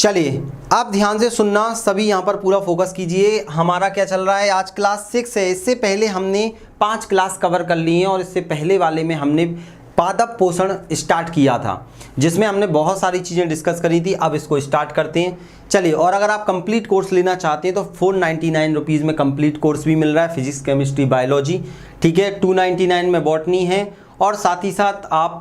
चलिए आप ध्यान से सुनना, सभी यहाँ पर पूरा फोकस कीजिए। हमारा क्या चल रहा है, आज क्लास 6 है। इससे पहले हमने 5 क्लास कवर कर ली हैं और इससे पहले वाले में हमने पादप पोषण स्टार्ट किया था, जिसमें हमने बहुत सारी चीज़ें डिस्कस करी थी। अब इसको स्टार्ट करते हैं। चलिए, और अगर आप कंप्लीट कोर्स लेना चाहते हैं तो 499 रुपीज़ में कंप्लीट कोर्स भी मिल रहा है, फिजिक्स केमिस्ट्री बायोलॉजी, ठीक है। 299 में बॉटनी है और साथ ही साथ आप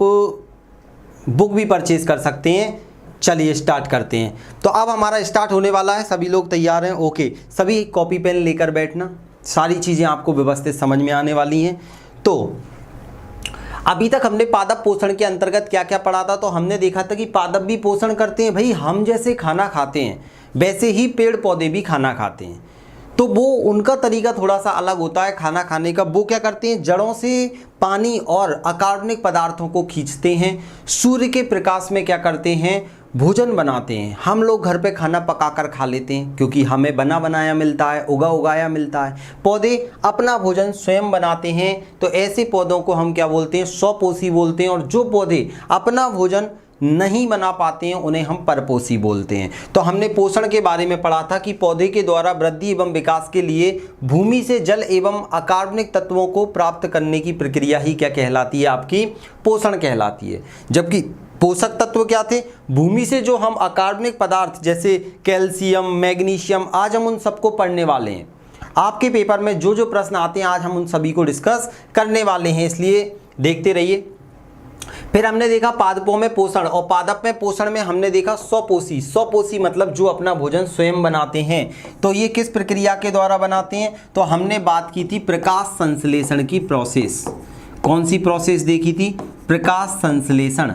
बुक भी परचेज कर सकते हैं। चलिए स्टार्ट करते हैं। तो अब हमारा स्टार्ट होने वाला है, सभी लोग तैयार हैं? ओके, सभी कॉपी पेन लेकर बैठना, सारी चीज़ें आपको व्यवस्थित समझ में आने वाली हैं। तो अभी तक हमने पादप पोषण के अंतर्गत क्या क्या पढ़ा था, तो हमने देखा था कि पादप भी पोषण करते हैं। भाई, हम जैसे खाना खाते हैं वैसे ही पेड़ पौधे भी खाना खाते हैं, तो वो उनका तरीका थोड़ा सा अलग होता है खाना खाने का। वो क्या करते हैं, जड़ों से पानी और अकार्बनिक पदार्थों को खींचते हैं, सूर्य के प्रकाश में क्या करते हैं, भोजन बनाते हैं। हम लोग घर पे खाना पकाकर खा लेते हैं क्योंकि हमें बना बनाया मिलता है, उगा उगाया मिलता है। पौधे अपना भोजन स्वयं बनाते हैं, तो ऐसे पौधों को हम क्या बोलते हैं, स्वपोषी बोलते हैं। और जो पौधे अपना भोजन नहीं बना पाते हैं उन्हें हम परपोषी बोलते हैं। तो हमने पोषण के बारे में पढ़ा था कि पौधे के द्वारा वृद्धि एवं विकास के लिए भूमि से जल एवं अकार्बनिक तत्वों को प्राप्त करने की प्रक्रिया ही क्या कहलाती है, आपकी पोषण कहलाती है। जबकि पोषक तत्व क्या थे, भूमि से जो हम अकार्बनिक पदार्थ जैसे कैल्शियम, मैग्नीशियम, आज हम उन सबको पढ़ने वाले हैं। आपके पेपर में जो जो प्रश्न आते हैं आज हम उन सभी को डिस्कस करने वाले हैं, इसलिए देखते रहिए। फिर हमने देखा पादपों में पोषण, और पादप में पोषण में हमने देखा स्वपोषी। स्वपोषी मतलब जो अपना भोजन स्वयं बनाते हैं। तो ये किस प्रक्रिया के द्वारा बनाते हैं, तो हमने बात की थी प्रकाश संश्लेषण की प्रोसेस। कौन सी प्रोसेस देखी थी, प्रकाश संश्लेषण।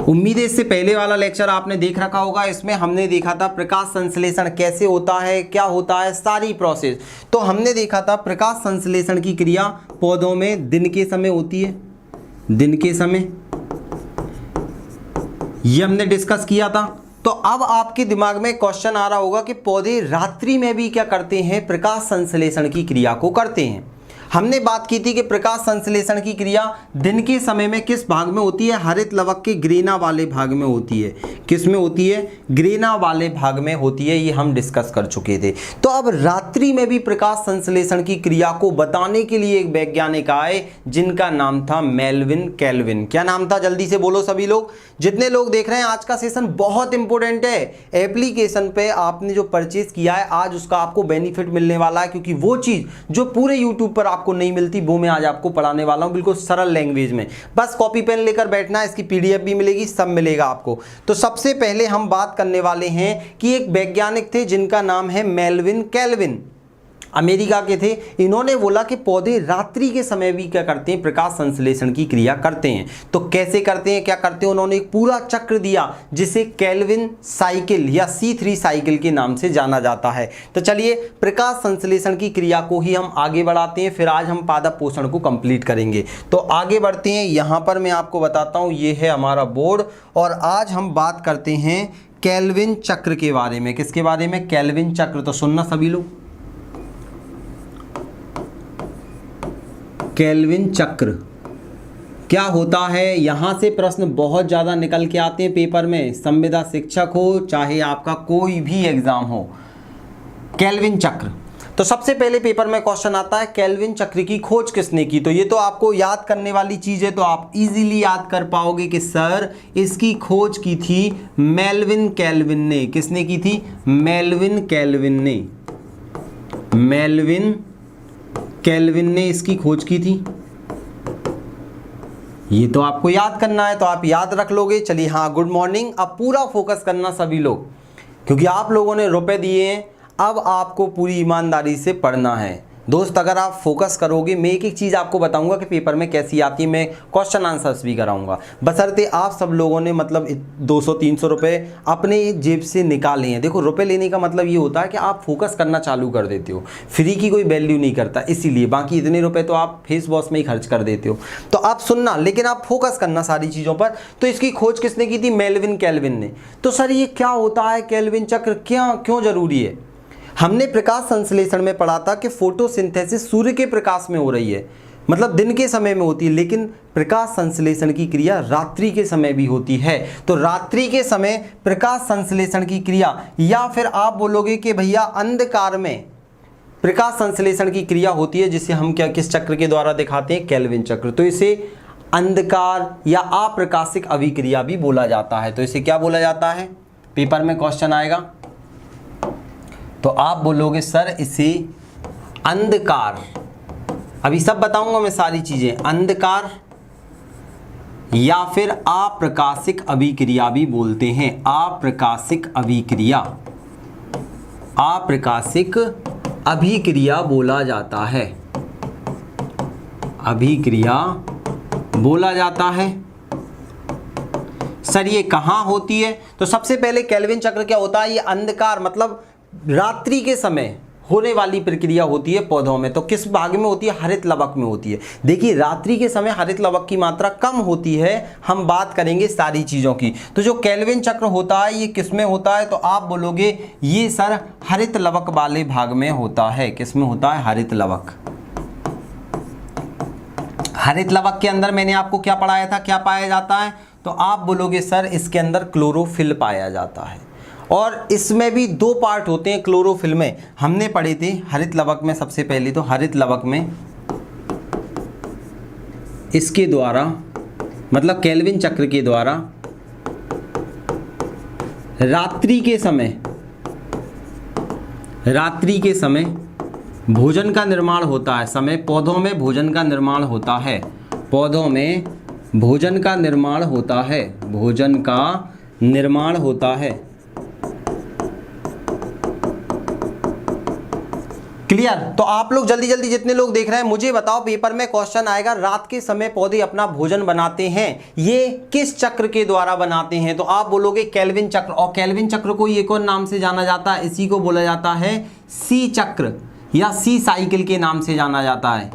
उम्मीद है इससे पहले वाला लेक्चर आपने देख रखा होगा। इसमें हमने देखा था प्रकाश संश्लेषण कैसे होता है, क्या होता है, सारी प्रोसेस। तो हमने देखा था प्रकाश संश्लेषण की क्रिया पौधों में दिन के समय होती है, दिन के समय, ये हमने डिस्कस किया था। तो अब आपके दिमाग में क्वेश्चन आ रहा होगा कि पौधे रात्रि में भी क्या करते हैं, प्रकाश संश्लेषण की क्रिया को करते हैं। हमने बात की थी कि प्रकाश संश्लेषण की क्रिया दिन के समय में किस भाग में होती है, हरित लवक के ग्रेना वाले भाग में होती है। किस में होती है, ग्रेना वाले भाग में होती है, ये हम डिस्कस कर चुके थे। तो अब रात्रि में भी प्रकाश संश्लेषण की क्रिया को बताने के लिए एक वैज्ञानिक आए जिनका नाम था मेल्विन कैल्विन। क्या नाम था, जल्दी से बोलो सभी लोग, जितने लोग देख रहे हैं। आज का सेशन बहुत इंपॉर्टेंट है। एप्लीकेशन पे आपने जो परचेज किया है आज उसका आपको बेनिफिट मिलने वाला है, क्योंकि वो चीज जो पूरे यूट्यूब पर आपको नहीं मिलती वो मैं आज आपको पढ़ाने वाला हूं, बिल्कुल सरल लैंग्वेज में। बस कॉपी पेन लेकर बैठना है, इसकी पीडीएफ भी मिलेगी, सब मिलेगा आपको। तो सबसे पहले हम बात करने वाले हैं कि एक वैज्ञानिक थे जिनका नाम है मेल्विन कैल्विन, अमेरिका के थे। इन्होंने बोला कि पौधे रात्रि के समय भी क्या करते हैं, प्रकाश संश्लेषण की क्रिया करते हैं। तो कैसे करते हैं, क्या करते हैं, उन्होंने एक पूरा चक्र दिया जिसे कैल्विन साइकिल या C3 साइकिल के नाम से जाना जाता है। तो चलिए प्रकाश संश्लेषण की क्रिया को ही हम आगे बढ़ाते हैं, फिर आज हम पादप पोषण को कंप्लीट करेंगे। तो आगे बढ़ते हैं। यहाँ पर मैं आपको बताता हूँ, ये है हमारा बोर्ड, और आज हम बात करते हैं कैल्विन चक्र के बारे में। किसके बारे में, कैल्विन चक्र। तो सुनना सभी लोग, कैल्विन चक्र क्या होता है। यहाँ से प्रश्न बहुत ज़्यादा निकल के आते हैं पेपर में, संविदा शिक्षक हो चाहे आपका कोई भी एग्जाम हो। कैल्विन चक्र, तो सबसे पहले पेपर में क्वेश्चन आता है कैल्विन चक्र की खोज किसने की। तो ये तो आपको याद करने वाली चीज़ है, तो आप इजीली याद कर पाओगे कि सर इसकी खोज की थी मेल्विन कैल्विन ने। किसने की थी, मेल्विन कैल्विन ने। मेल्विन कैल्विन ने इसकी खोज की थी। ये तो आपको याद करना है, तो आप याद रख लोगे। चलिए, हाँ, गुड मॉर्निंग। अब पूरा फोकस करना सभी लोग, क्योंकि आप लोगों ने रुपए दिए हैं, अब आपको पूरी ईमानदारी से पढ़ना है। दोस्त, अगर आप फोकस करोगे, मैं एक एक चीज़ आपको बताऊंगा कि पेपर में कैसी आती है, मैं क्वेश्चन आंसर्स भी कराऊंगा, बशर्ते आप सब लोगों ने मतलब 200-300 रुपये अपने जेब से निकाले हैं। देखो, रुपए लेने का मतलब ये होता है कि आप फोकस करना चालू कर देते हो। फ्री की कोई वैल्यू नहीं करता, इसीलिए बाकी इतने रुपये तो आप फेस वॉश में ही खर्च कर देते हो। तो आप सुनना, लेकिन आप फोकस करना सारी चीज़ों पर। तो इसकी खोज किसने की थी, मेल्विन कैल्विन ने। तो सर ये क्या होता है कैल्विन चक्र, क्यों जरूरी है। हमने प्रकाश संश्लेषण में पढ़ा था कि फोटोसिंथेसिस सूर्य के प्रकाश में हो रही है। मतलब दिन के समय में होती है, लेकिन प्रकाश संश्लेषण की क्रिया रात्रि के समय भी होती है। तो रात्रि के समय प्रकाश संश्लेषण की क्रिया, या फिर आप बोलोगे कि भैया अंधकार में प्रकाश संश्लेषण की क्रिया होती है, जिसे हम क्या किस चक्र के द्वारा दिखाते हैं, केल्विन चक्र। तो इसे अंधकार या अप्रकाशिक अभिक्रिया भी बोला जाता है। तो इसे क्या बोला जाता है, पेपर में क्वेश्चन आएगा तो आप बोलोगे सर इसे अंधकार, अभी सब बताऊंगा मैं सारी चीजें, अंधकार या फिर अप्रकाशिक अभिक्रिया भी बोलते हैं। अप्रकाशिक अभिक्रिया, अप्रकाशिक अभिक्रिया बोला जाता है, अभिक्रिया बोला जाता है। सर ये कहाँ होती है? तो सबसे पहले केल्विन चक्र क्या होता है, ये अंधकार मतलब रात्रि के समय होने वाली प्रक्रिया होती है पौधों में। तो किस भाग में होती है, हरित लवक में होती है। देखिए रात्रि के समय हरित लवक की मात्रा कम होती है, हम बात करेंगे सारी चीज़ों की। तो जो केल्विन चक्र होता है ये किस में होता है, तो आप बोलोगे ये सर हरित लवक वाले भाग में होता है। किस में होता है, हरित लवक। हरित लवक के अंदर मैंने आपको क्या पढ़ाया था, क्या पाया जाता है, तो आप बोलोगे सर इसके अंदर क्लोरोफिल पाया जाता है। और इसमें भी दो पार्ट होते हैं क्लोरोफिल में, हमने पढ़े थे हरित लवक में। सबसे पहले तो हरित लवक में इसके द्वारा मतलब केल्विन चक्र के द्वारा रात्रि के समय भोजन का निर्माण होता है। समय पौधों में भोजन का निर्माण होता है, पौधों में भोजन का निर्माण होता है, भोजन का निर्माण होता है। क्लियर? तो आप लोग जल्दी जल्दी जितने लोग देख रहे हैं मुझे बताओ, पेपर में क्वेश्चन आएगा रात के समय पौधे अपना भोजन बनाते हैं, ये किस चक्र के द्वारा बनाते हैं? तो आप बोलोगे केल्विन चक्र। और केल्विन चक्र को एक और नाम से जाना जाता है, इसी को बोला जाता है सी चक्र या सी साइकिल के नाम से जाना जाता है,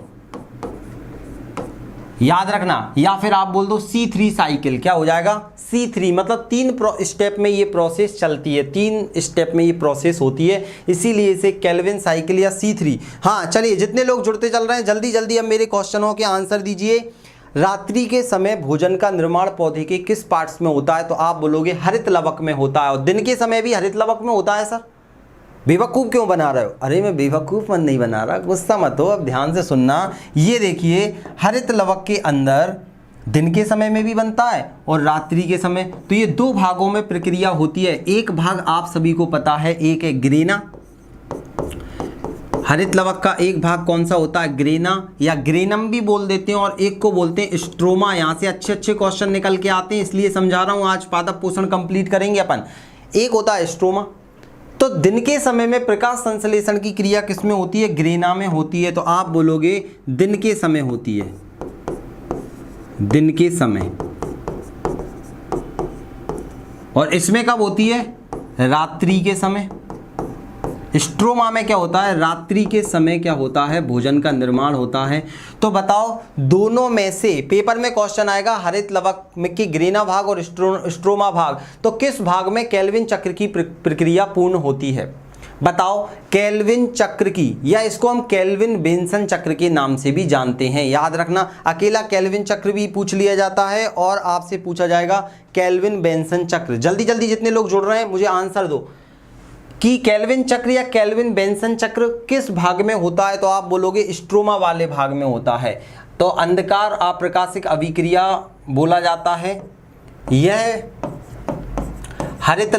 याद रखना। या फिर आप बोल दो C3 साइकिल, क्या हो जाएगा, C3। मतलब 3 स्टेप में ये प्रोसेस चलती है, 3 स्टेप में ये प्रोसेस होती है, इसीलिए इसे केल्विन साइकिल या C3। हाँ चलिए जितने लोग जुड़ते चल रहे हैं जल्दी जल्दी अब मेरे क्वेश्चनों के आंसर दीजिए। रात्रि के समय भोजन का निर्माण पौधे के किस पार्ट्स में होता है? तो आप बोलोगे हरित लवक में होता है। और दिन के समय भी हरित लवक में होता है। सर बेवकूफ़ क्यों बना रहे हो? अरे मैं बेवकूफ़ मन नहीं बना रहा, गुस्सा मत हो, अब ध्यान से सुनना। ये देखिए हरित लवक के अंदर दिन के समय में भी बनता है और रात्रि के समय। तो ये दो भागों में प्रक्रिया होती है। एक भाग आप सभी को पता है, एक है ग्रेना। हरित लवक का एक भाग कौन सा होता है, ग्रेना या ग्रेनम भी बोल देते हैं, और एक को बोलते हैं स्ट्रोमा। यहाँ से अच्छे अच्छे क्वेश्चन निकल के आते हैं, इसलिए समझा रहा हूँ। आज पादप पोषण कंप्लीट करेंगे अपन। एक होता है स्ट्रोमा। तो दिन के समय में प्रकाश संश्लेषण की क्रिया किसमें होती है, ग्रेना में होती है। तो आप बोलोगे दिन के समय होती है, दिन के समय। और इसमें कब होती है, रात्रि के समय। स्ट्रोमा में क्या होता है, रात्रि के समय क्या होता है, भोजन का निर्माण होता है। तो बताओ दोनों में से पेपर में क्वेश्चन आएगा, हरित लवक में की ग्रेना भाग और स्ट्रोमा भाग, तो किस भाग में केल्विन चक्र की प्रक्रिया पूर्ण होती है? बताओ केल्विन चक्र की, या इसको हम केल्विन बेंसन चक्र के नाम से भी जानते हैं। याद रखना, अकेला केल्विन चक्र भी पूछ लिया जाता है और आपसे पूछा जाएगा केल्विन बेंसन चक्र। जल्दी जल्दी जितने लोग जुड़ रहे हैं मुझे आंसर दो कि केल्विन चक्र या केल्विन बेंसन चक्र किस भाग में होता है? तो आप बोलोगे स्ट्रोमा वाले भाग में होता है। तो अंधकार अप्रकाशिक अभिक्रिया बोला जाता है। यह हरित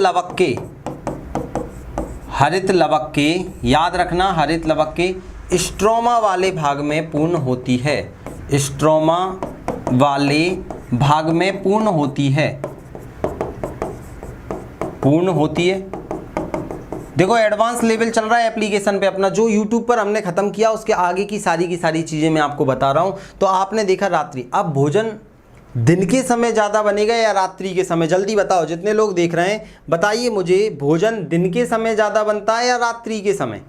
लवक के याद रखना, हरित लवक के स्ट्रोमा वाले भाग में पूर्ण होती है, स्ट्रोमा वाले भाग में पूर्ण होती है, पूर्ण होती है। देखो एडवांस लेवल चल रहा है एप्लीकेशन पे अपना, जो यूट्यूब पर हमने खत्म किया उसके आगे की सारी चीजें मैं आपको बता रहा हूं। तो आपने देखा रात्रि, अब भोजन दिन के समय ज़्यादा बनेगा या रात्रि के समय? जल्दी बताओ जितने लोग देख रहे हैं, बताइए मुझे, भोजन दिन के समय ज़्यादा बनता है या रात्रि के समय?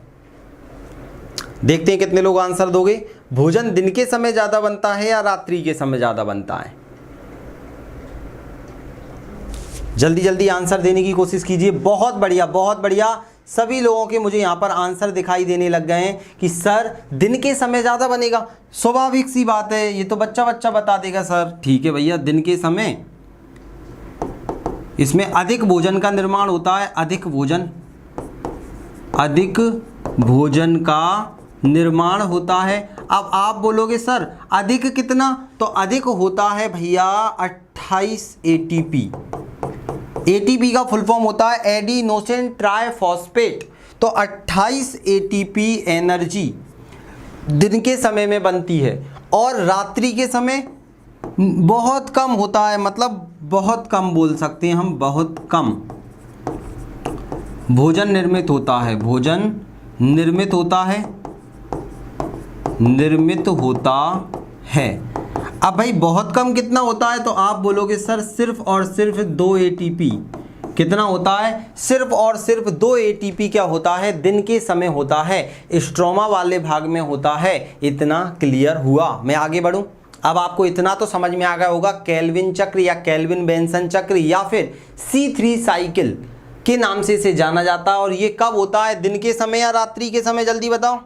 देखते हैं कितने लोग आंसर दोगे। भोजन दिन के समय ज़्यादा बनता है या रात्रि के समय ज़्यादा बनता है? जल्दी जल्दी आंसर देने की कोशिश कीजिए। बहुत बढ़िया बहुत बढ़िया, सभी लोगों के मुझे यहाँ पर आंसर दिखाई देने लग गए हैं कि सर दिन के समय ज़्यादा बनेगा। स्वाभाविक सी बात है, ये तो बच्चा बच्चा बता देगा सर। ठीक है भैया, दिन के समय इसमें अधिक भोजन का निर्माण होता है, अधिक भोजन का निर्माण होता है। अब आप बोलोगे सर अधिक कितना, तो अधिक होता है भैया 28 ATP। ATP का फुल फॉर्म होता है एडिनोसिन ट्राइफॉस्फेट। तो 28 ATP एनर्जी दिन के समय में बनती है और रात्रि के समय बहुत कम होता है, मतलब बहुत कम बोल सकते हैं हम, बहुत कम भोजन निर्मित होता है, भोजन निर्मित होता है। अब भाई बहुत कम कितना होता है, तो आप बोलोगे सर सिर्फ और सिर्फ 2 ATP। कितना होता है? सिर्फ और सिर्फ 2 ATP क्या होता है? दिन के समय होता है, स्ट्रोमा वाले भाग में होता है। इतना क्लियर हुआ? मैं आगे बढ़ूं। अब आपको इतना तो समझ में आ गया होगा, केल्विन चक्र या केल्विन बेंसन चक्र या फिर C3 साइकिल के नाम से इसे जाना जाता है। और ये कब होता है, दिन के समय या रात्रि के समय? जल्दी बताओ।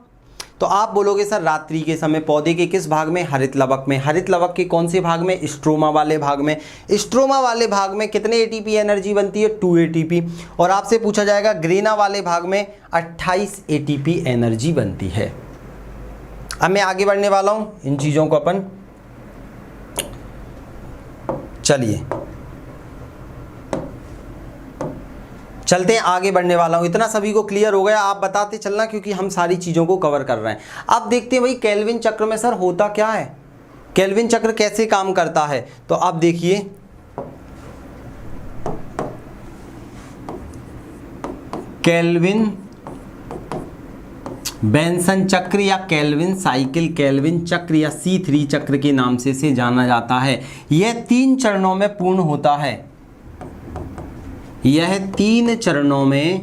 तो आप बोलोगे सर रात्रि के समय। पौधे के किस भाग में? हरित लवक में। हरित लवक के कौन से भाग में? स्ट्रोमा वाले भाग में। स्ट्रोमा वाले भाग में कितने ATP एनर्जी बनती है? 2 ATP। और आपसे पूछा जाएगा ग्रेना वाले भाग में 28 ATP एनर्जी बनती है। अब मैं आगे बढ़ने वाला हूं, इन चीज़ों को अपन चलते हैं, आगे बढ़ने वाला हूं। इतना सभी को क्लियर हो गया? आप बताते चलना क्योंकि हम सारी चीज़ों को कवर कर रहे हैं। अब देखते हैं भाई केल्विन चक्र में सर होता क्या है, केल्विन चक्र कैसे काम करता है। तो अब देखिए, केल्विन बेंसन चक्र या केल्विन साइकिल, केल्विन चक्र या C3 चक्र के नाम से इसे जाना जाता है। यह 3 चरणों में पूर्ण होता है। यह 3 चरणों में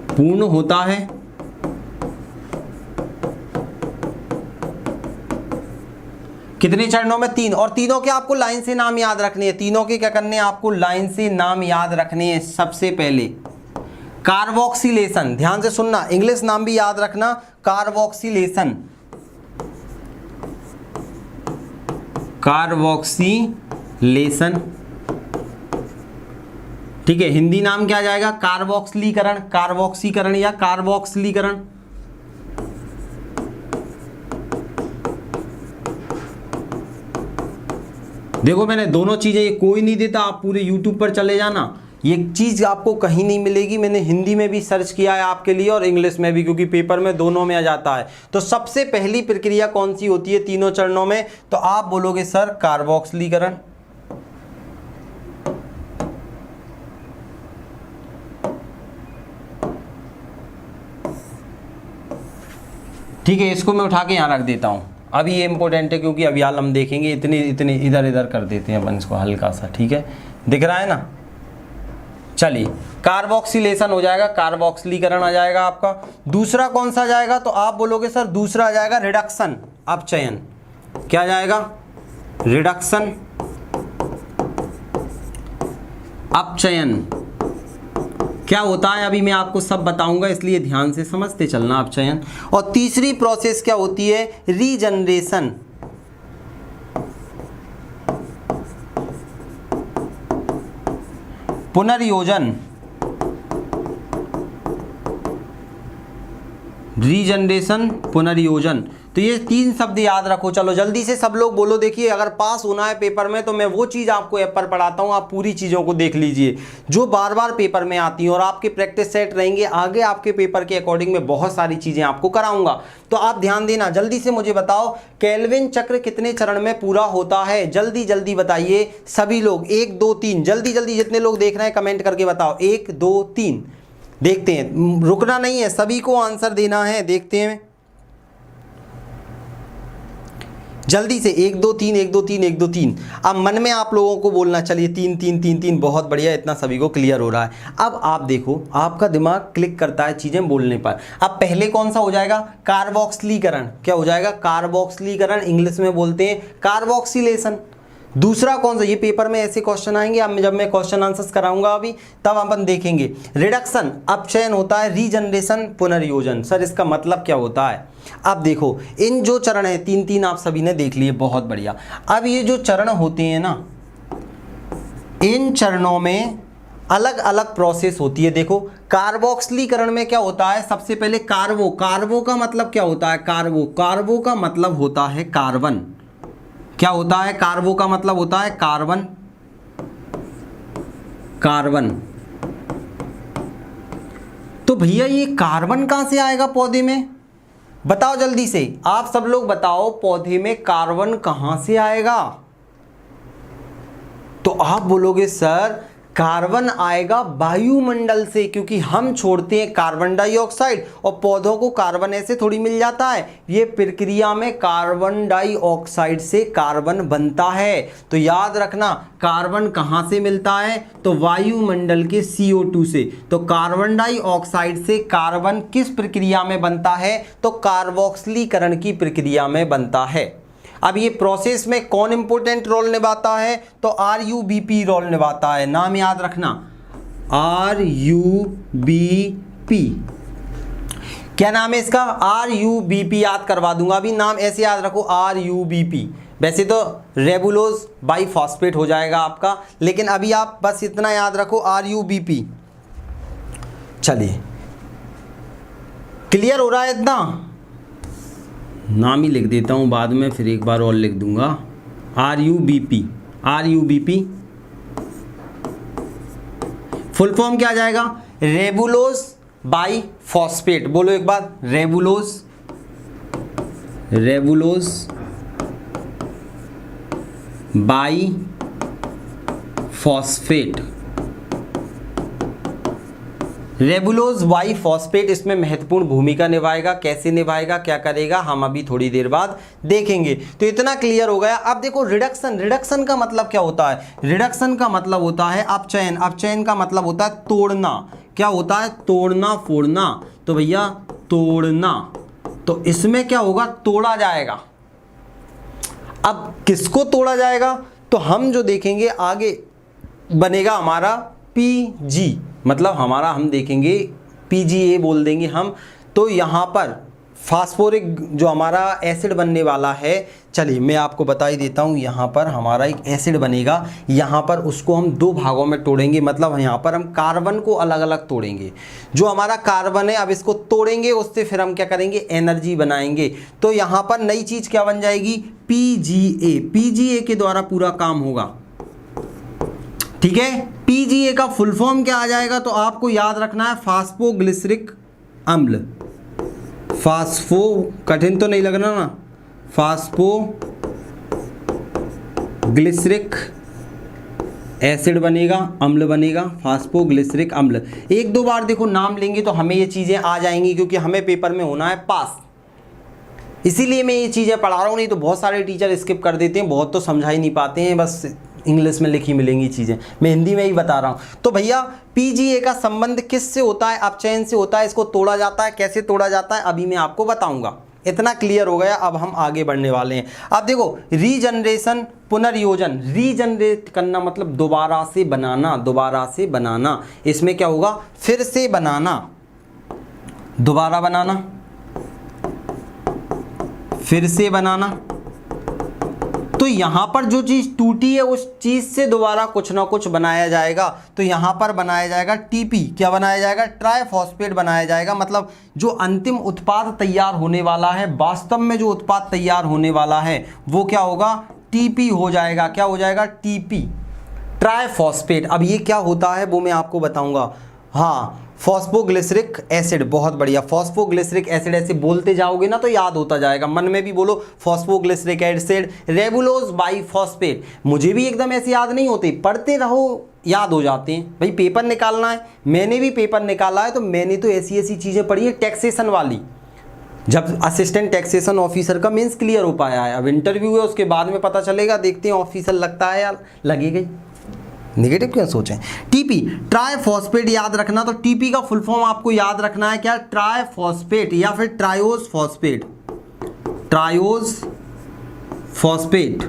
पूर्ण होता है। कितने चरणों में? 3। और तीनों के आपको लाइन से नाम याद रखने हैं। तीनों के क्या करने हैं आपको? लाइन से नाम याद रखने हैं। सबसे पहले कार्बोक्सिलेशन, ध्यान से सुनना, इंग्लिश नाम भी याद रखना, कार्बोक्सिलेशन। ठीक है, हिंदी नाम क्या जाएगा? कार्बोक्सिलीकरण, कार्बोक्सीकरण या कार्बोक्सिलीकरण। देखो मैंने दोनों चीजें, ये कोई नहीं देता, आप पूरे YouTube पर चले जाना, ये चीज़ आपको कहीं नहीं मिलेगी। मैंने हिंदी में भी सर्च किया है आपके लिए और इंग्लिश में भी, क्योंकि पेपर में दोनों में आ जाता है। तो सबसे पहली प्रक्रिया कौन सी होती है तीनों चरणों में? तो आप बोलोगे सर कार्बोक्सिलीकरण। ठीक है, इसको मैं उठा के यहाँ रख देता हूँ। अभी ये इंपॉर्टेंट है क्योंकि अभी हाल हम देखेंगे, इतने इधर इधर कर देते हैं अपन इसको हल्का सा। ठीक है, दिख रहा है ना? चलिए, कार्बोक्सिलेशन हो जाएगा, कार्बोक्सिलीकरण आ जाएगा आपका। दूसरा कौन सा जाएगा? तो आप बोलोगे सर दूसरा आ जाएगा रिडक्शन, अपचयन। क्या जाएगा? रिडक्शन, अपचयन। क्या होता है अभी मैं आपको सब बताऊंगा, इसलिए ध्यान से समझते चलना। अपचयन। और तीसरी प्रोसेस क्या होती है? रीजनरेशन। पुनर्योजन, रीजनरेशन, पुनर्योजन। तो ये 3 शब्द याद रखो। चलो जल्दी से सब लोग बोलो। देखिए, अगर पास होना है पेपर में तो मैं वो चीज़ आपको ऐप पर पढ़ाता हूँ, आप पूरी चीज़ों को देख लीजिए जो बार बार पेपर में आती हैं, और आपके प्रैक्टिस सेट रहेंगे। आगे आपके पेपर के अकॉर्डिंग में बहुत सारी चीज़ें आपको कराऊंगा, तो आप ध्यान देना। जल्दी से मुझे बताओ, केल्विन चक्र कितने चरण में पूरा होता है? जल्दी जल्दी बताइए सभी लोग। 1 2 3, जल्दी जल्दी जितने लोग देख रहे हैं कमेंट करके बताओ। 1 2 3, देखते हैं, रुकना नहीं है, सभी को आंसर देना है। देखते हैं जल्दी से। 1 2 3, 1 2 3, 1 2 3। अब मन में आप लोगों को बोलना, चलिए 3 3 3 3, बहुत बढ़िया, इतना सभी को क्लियर हो रहा है। अब आप देखो, आपका दिमाग क्लिक करता है चीज़ें बोलने पर। अब पहले कौन सा हो जाएगा? कार्बोक्सिलीकरण। क्या हो जाएगा? कार्बोक्सिलीकरण। इंग्लिश में बोलते हैं कार्बोक्सिलेशन। दूसरा कौन सा, ये पेपर में ऐसे क्वेश्चन आएंगे, अब जब मैं क्वेश्चन आंसर्स कराऊंगा अभी तब अपन देखेंगे। रिडक्शन अपचयन होता है, रीजनरेशन पुनर्योजन। सर इसका मतलब क्या होता है? अब देखो इन जो चरण है तीन तीन आप सभी ने देख लिए, बहुत बढ़िया। अब ये जो चरण होते हैं ना, इन चरणों में अलग अलग प्रोसेस होती है। देखो कार्बोक्सिलीकरण में क्या होता है, सबसे पहले कार्बो, कार्बो का मतलब क्या होता है? कार्बो, कार्बो का मतलब होता है कार्बन। क्या होता है? कार्बो का मतलब होता है कार्बन, कार्बन। तो भैया ये कार्बन कहां से आएगा पौधे में? बताओ जल्दी से, आप सब लोग बताओ, पौधे में कार्बन कहां से आएगा? तो आप बोलोगे सर कार्बन आएगा वायुमंडल से, क्योंकि हम छोड़ते हैं कार्बन डाइऑक्साइड और पौधों को कार्बन ऐसे थोड़ी मिल जाता है। ये प्रक्रिया में कार्बन डाइऑक्साइड से कार्बन बनता है। तो याद रखना कार्बन कहां से मिलता है? तो वायुमंडल के CO2 से। तो कार्बन डाइऑक्साइड से कार्बन किस प्रक्रिया में बनता है? तो कार्बोक्सिलीकरण की प्रक्रिया में बनता है। अब ये प्रोसेस में कौन इंपॉर्टेंट रोल निभाता है? तो RUBP रोल निभाता है। नाम याद रखना, RUBP। क्या नाम है इसका? RUBP याद करवा दूंगा अभी, नाम ऐसे याद रखो RUBP। वैसे तो रेबुलोज बाइफॉस्फेट हो जाएगा आपका, लेकिन अभी आप बस इतना याद रखो RUBP। चलिए क्लियर हो रहा है इतना? नाम ही लिख देता हूँ, बाद में फिर एक बार और लिख दूंगा RUBP। RUBP फुल फॉर्म क्या आ जाएगा? रेबुलोज बाइफॉस्फेट। बोलो एक बार, रेबुलोज, रेबुलोज बाइफॉस्फेट। रेबुलोज बाइफॉस्फेट इसमें महत्वपूर्ण भूमिका निभाएगा। कैसे निभाएगा, क्या करेगा, हम अभी थोड़ी देर बाद देखेंगे। तो इतना क्लियर हो गया। अब देखो रिडक्शन, रिडक्शन का मतलब क्या होता है? रिडक्शन का मतलब होता है अपचयन, अपचयन का मतलब होता है तोड़ना। क्या होता है? तोड़ना, फोड़ना। तो भैया तोड़ना, तो इसमें क्या होगा? तोड़ा जाएगा। अब किसको तोड़ा जाएगा? तो हम जो देखेंगे आगे बनेगा हमारा PG, मतलब हमारा हम देखेंगे PGA बोल देंगे हम। तो यहाँ पर फास्फोरिक जो हमारा एसिड बनने वाला है, चलिए मैं आपको बता ही देता हूँ। यहाँ पर हमारा एक एसिड बनेगा, यहाँ पर उसको हम दो भागों में तोड़ेंगे। मतलब यहाँ पर हम कार्बन को अलग अलग तोड़ेंगे। जो हमारा कार्बन है अब इसको तोड़ेंगे, उससे फिर हम क्या करेंगे? एनर्जी बनाएंगे। तो यहाँ पर नई चीज़ क्या बन जाएगी? PGA। PGA के द्वारा पूरा काम होगा। ठीक है, PGA का फुल फॉर्म क्या आ जाएगा? तो आपको याद रखना है फास्फोग्लिसरिक अम्ल। फास्फो, कठिन तो नहीं लगना ना, फास्फोग्लिसरिक एसिड बनेगा, अम्ल बनेगा, फास्फोग्लिसरिक अम्ल। एक दो बार देखो नाम लेंगे तो हमें ये चीज़ें आ जाएंगी, क्योंकि हमें पेपर में होना है पास, इसीलिए मैं ये चीज़ें पढ़ा रहा हूँ। नहीं तो बहुत सारे टीचर स्किप कर देते हैं, बहुत तो समझा ही नहीं पाते हैं, बस इंग्लिश में लिखी मिलेंगी चीज़ें। मैं हिंदी में ही बता रहा हूँ। तो भैया PGA का संबंध किससे होता है? अपचयन से होता है। इसको तोड़ा जाता है। कैसे तोड़ा जाता है अभी मैं आपको बताऊंगा। इतना क्लियर हो गया। अब हम आगे बढ़ने वाले हैं। अब देखो रीजनरेशन पुनर्योजन, रीजनरेट करना मतलब दोबारा से बनाना, दोबारा से बनाना। इसमें क्या होगा? फिर से बनाना, दोबारा बनाना, फिर से बनाना। तो यहाँ पर जो चीज़ टूटी है उस चीज़ से दोबारा कुछ ना कुछ बनाया जाएगा। तो यहाँ पर बनाया जाएगा TP। क्या बनाया जाएगा? ट्राइफॉस्फेट बनाया जाएगा। मतलब जो अंतिम उत्पाद तैयार होने वाला है, वास्तव में जो उत्पाद तैयार होने वाला है वो क्या होगा? TP हो जाएगा। क्या हो जाएगा? TP, triphosphate. अब ये क्या होता है वो मैं आपको बताऊँगा। हाँ, फॉस्फोग्लिसरिक एसिड, बहुत बढ़िया। फॉस्फोग्लिसरिक एसिड ऐसे बोलते जाओगे ना तो याद होता जाएगा। मन में भी बोलो फॉस्फोग्लिसरिक एसिड, रेबुलोज बाइफॉस्फेट। मुझे भी एकदम ऐसे याद नहीं होते, पढ़ते रहो याद हो जाते हैं। भाई पेपर निकालना है, मैंने भी पेपर निकाला है, तो मैंने तो ऐसी ऐसी चीज़ें पढ़ी है टैक्सेशन वाली। जब असिस्टेंट टैक्सेशन ऑफिसर का मेंस क्लियर हो पाया है, अब इंटरव्यू है उसके बाद में पता चलेगा। देखते हैं ऑफिसर लगता है या लगेगा ही। नेगेटिव क्यों सोचें? TP ट्राइफॉस्फेट याद रखना। तो TP का फुल फॉर्म आपको याद रखना है क्या? ट्राइफॉस्फेट या फिर ट्रायोज फॉस्फेट। ट्रायोज फॉस्फेट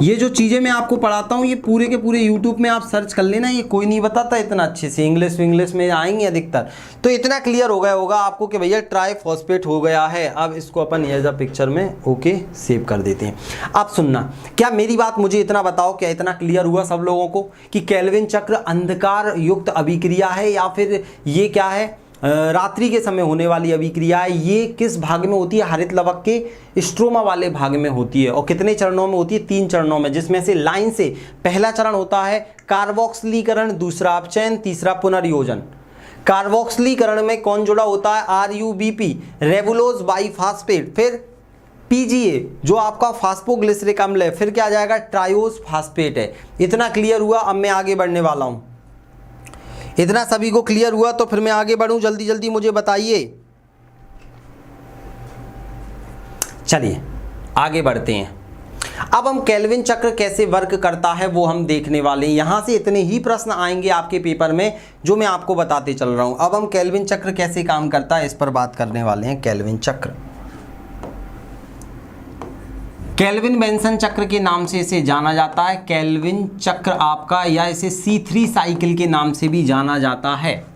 ये जो चीज़ें मैं आपको पढ़ाता हूँ ये पूरे के पूरे यूट्यूब में आप सर्च कर लेना, ये कोई नहीं बताता इतना अच्छे से, इंग्लिश में आएंगे अधिकतर। तो इतना क्लियर हो गया होगा आपको कि भैया ट्राइफॉस्फेट हो गया है। अब इसको अपन एज अ पिक्चर में ओके सेव कर देते हैं। अब सुनना, क्या मेरी बात मुझे इतना बताओ, क्या इतना क्लियर हुआ सब लोगों को कि केल्विन चक्र अंधकार युक्त अभिक्रिया है या फिर ये क्या है, रात्रि के समय होने वाली अभिक्रिया है। ये किस भाग में होती है, हरित लवक के स्ट्रोमा वाले भाग में होती है। और कितने चरणों में होती है, 3 चरणों में, जिसमें से लाइन से पहला चरण होता है कार्बोक्सिलीकरण, दूसरा अपचयन, तीसरा पुनर्योजन। कार्बोक्सिलीकरण में कौन जुड़ा होता है, RUBP रेबुलोज बाइफॉस्फेट, फिर PGA जो आपका फास्फोग्लिसरिक अम्ल है, फिर क्या आ जाएगा ट्रायोज फास्फेट है। इतना क्लियर हुआ। अब मैं आगे बढ़ने वाला हूं। इतना सभी को क्लियर हुआ तो फिर मैं आगे बढ़ूं, जल्दी जल्दी मुझे बताइए। चलिए आगे बढ़ते हैं। अब हम केल्विन चक्र कैसे वर्क करता है वो हम देखने वाले हैं। यहां से इतने ही प्रश्न आएंगे आपके पेपर में जो मैं आपको बताते चल रहा हूं। अब हम केल्विन चक्र कैसे काम करता है इस पर बात करने वाले हैं। केल्विन चक्र, केल्विन बेंसन चक्र के नाम से इसे जाना जाता है। केल्विन चक्र आपका, या इसे C3 साइकिल के नाम से भी जाना जाता है।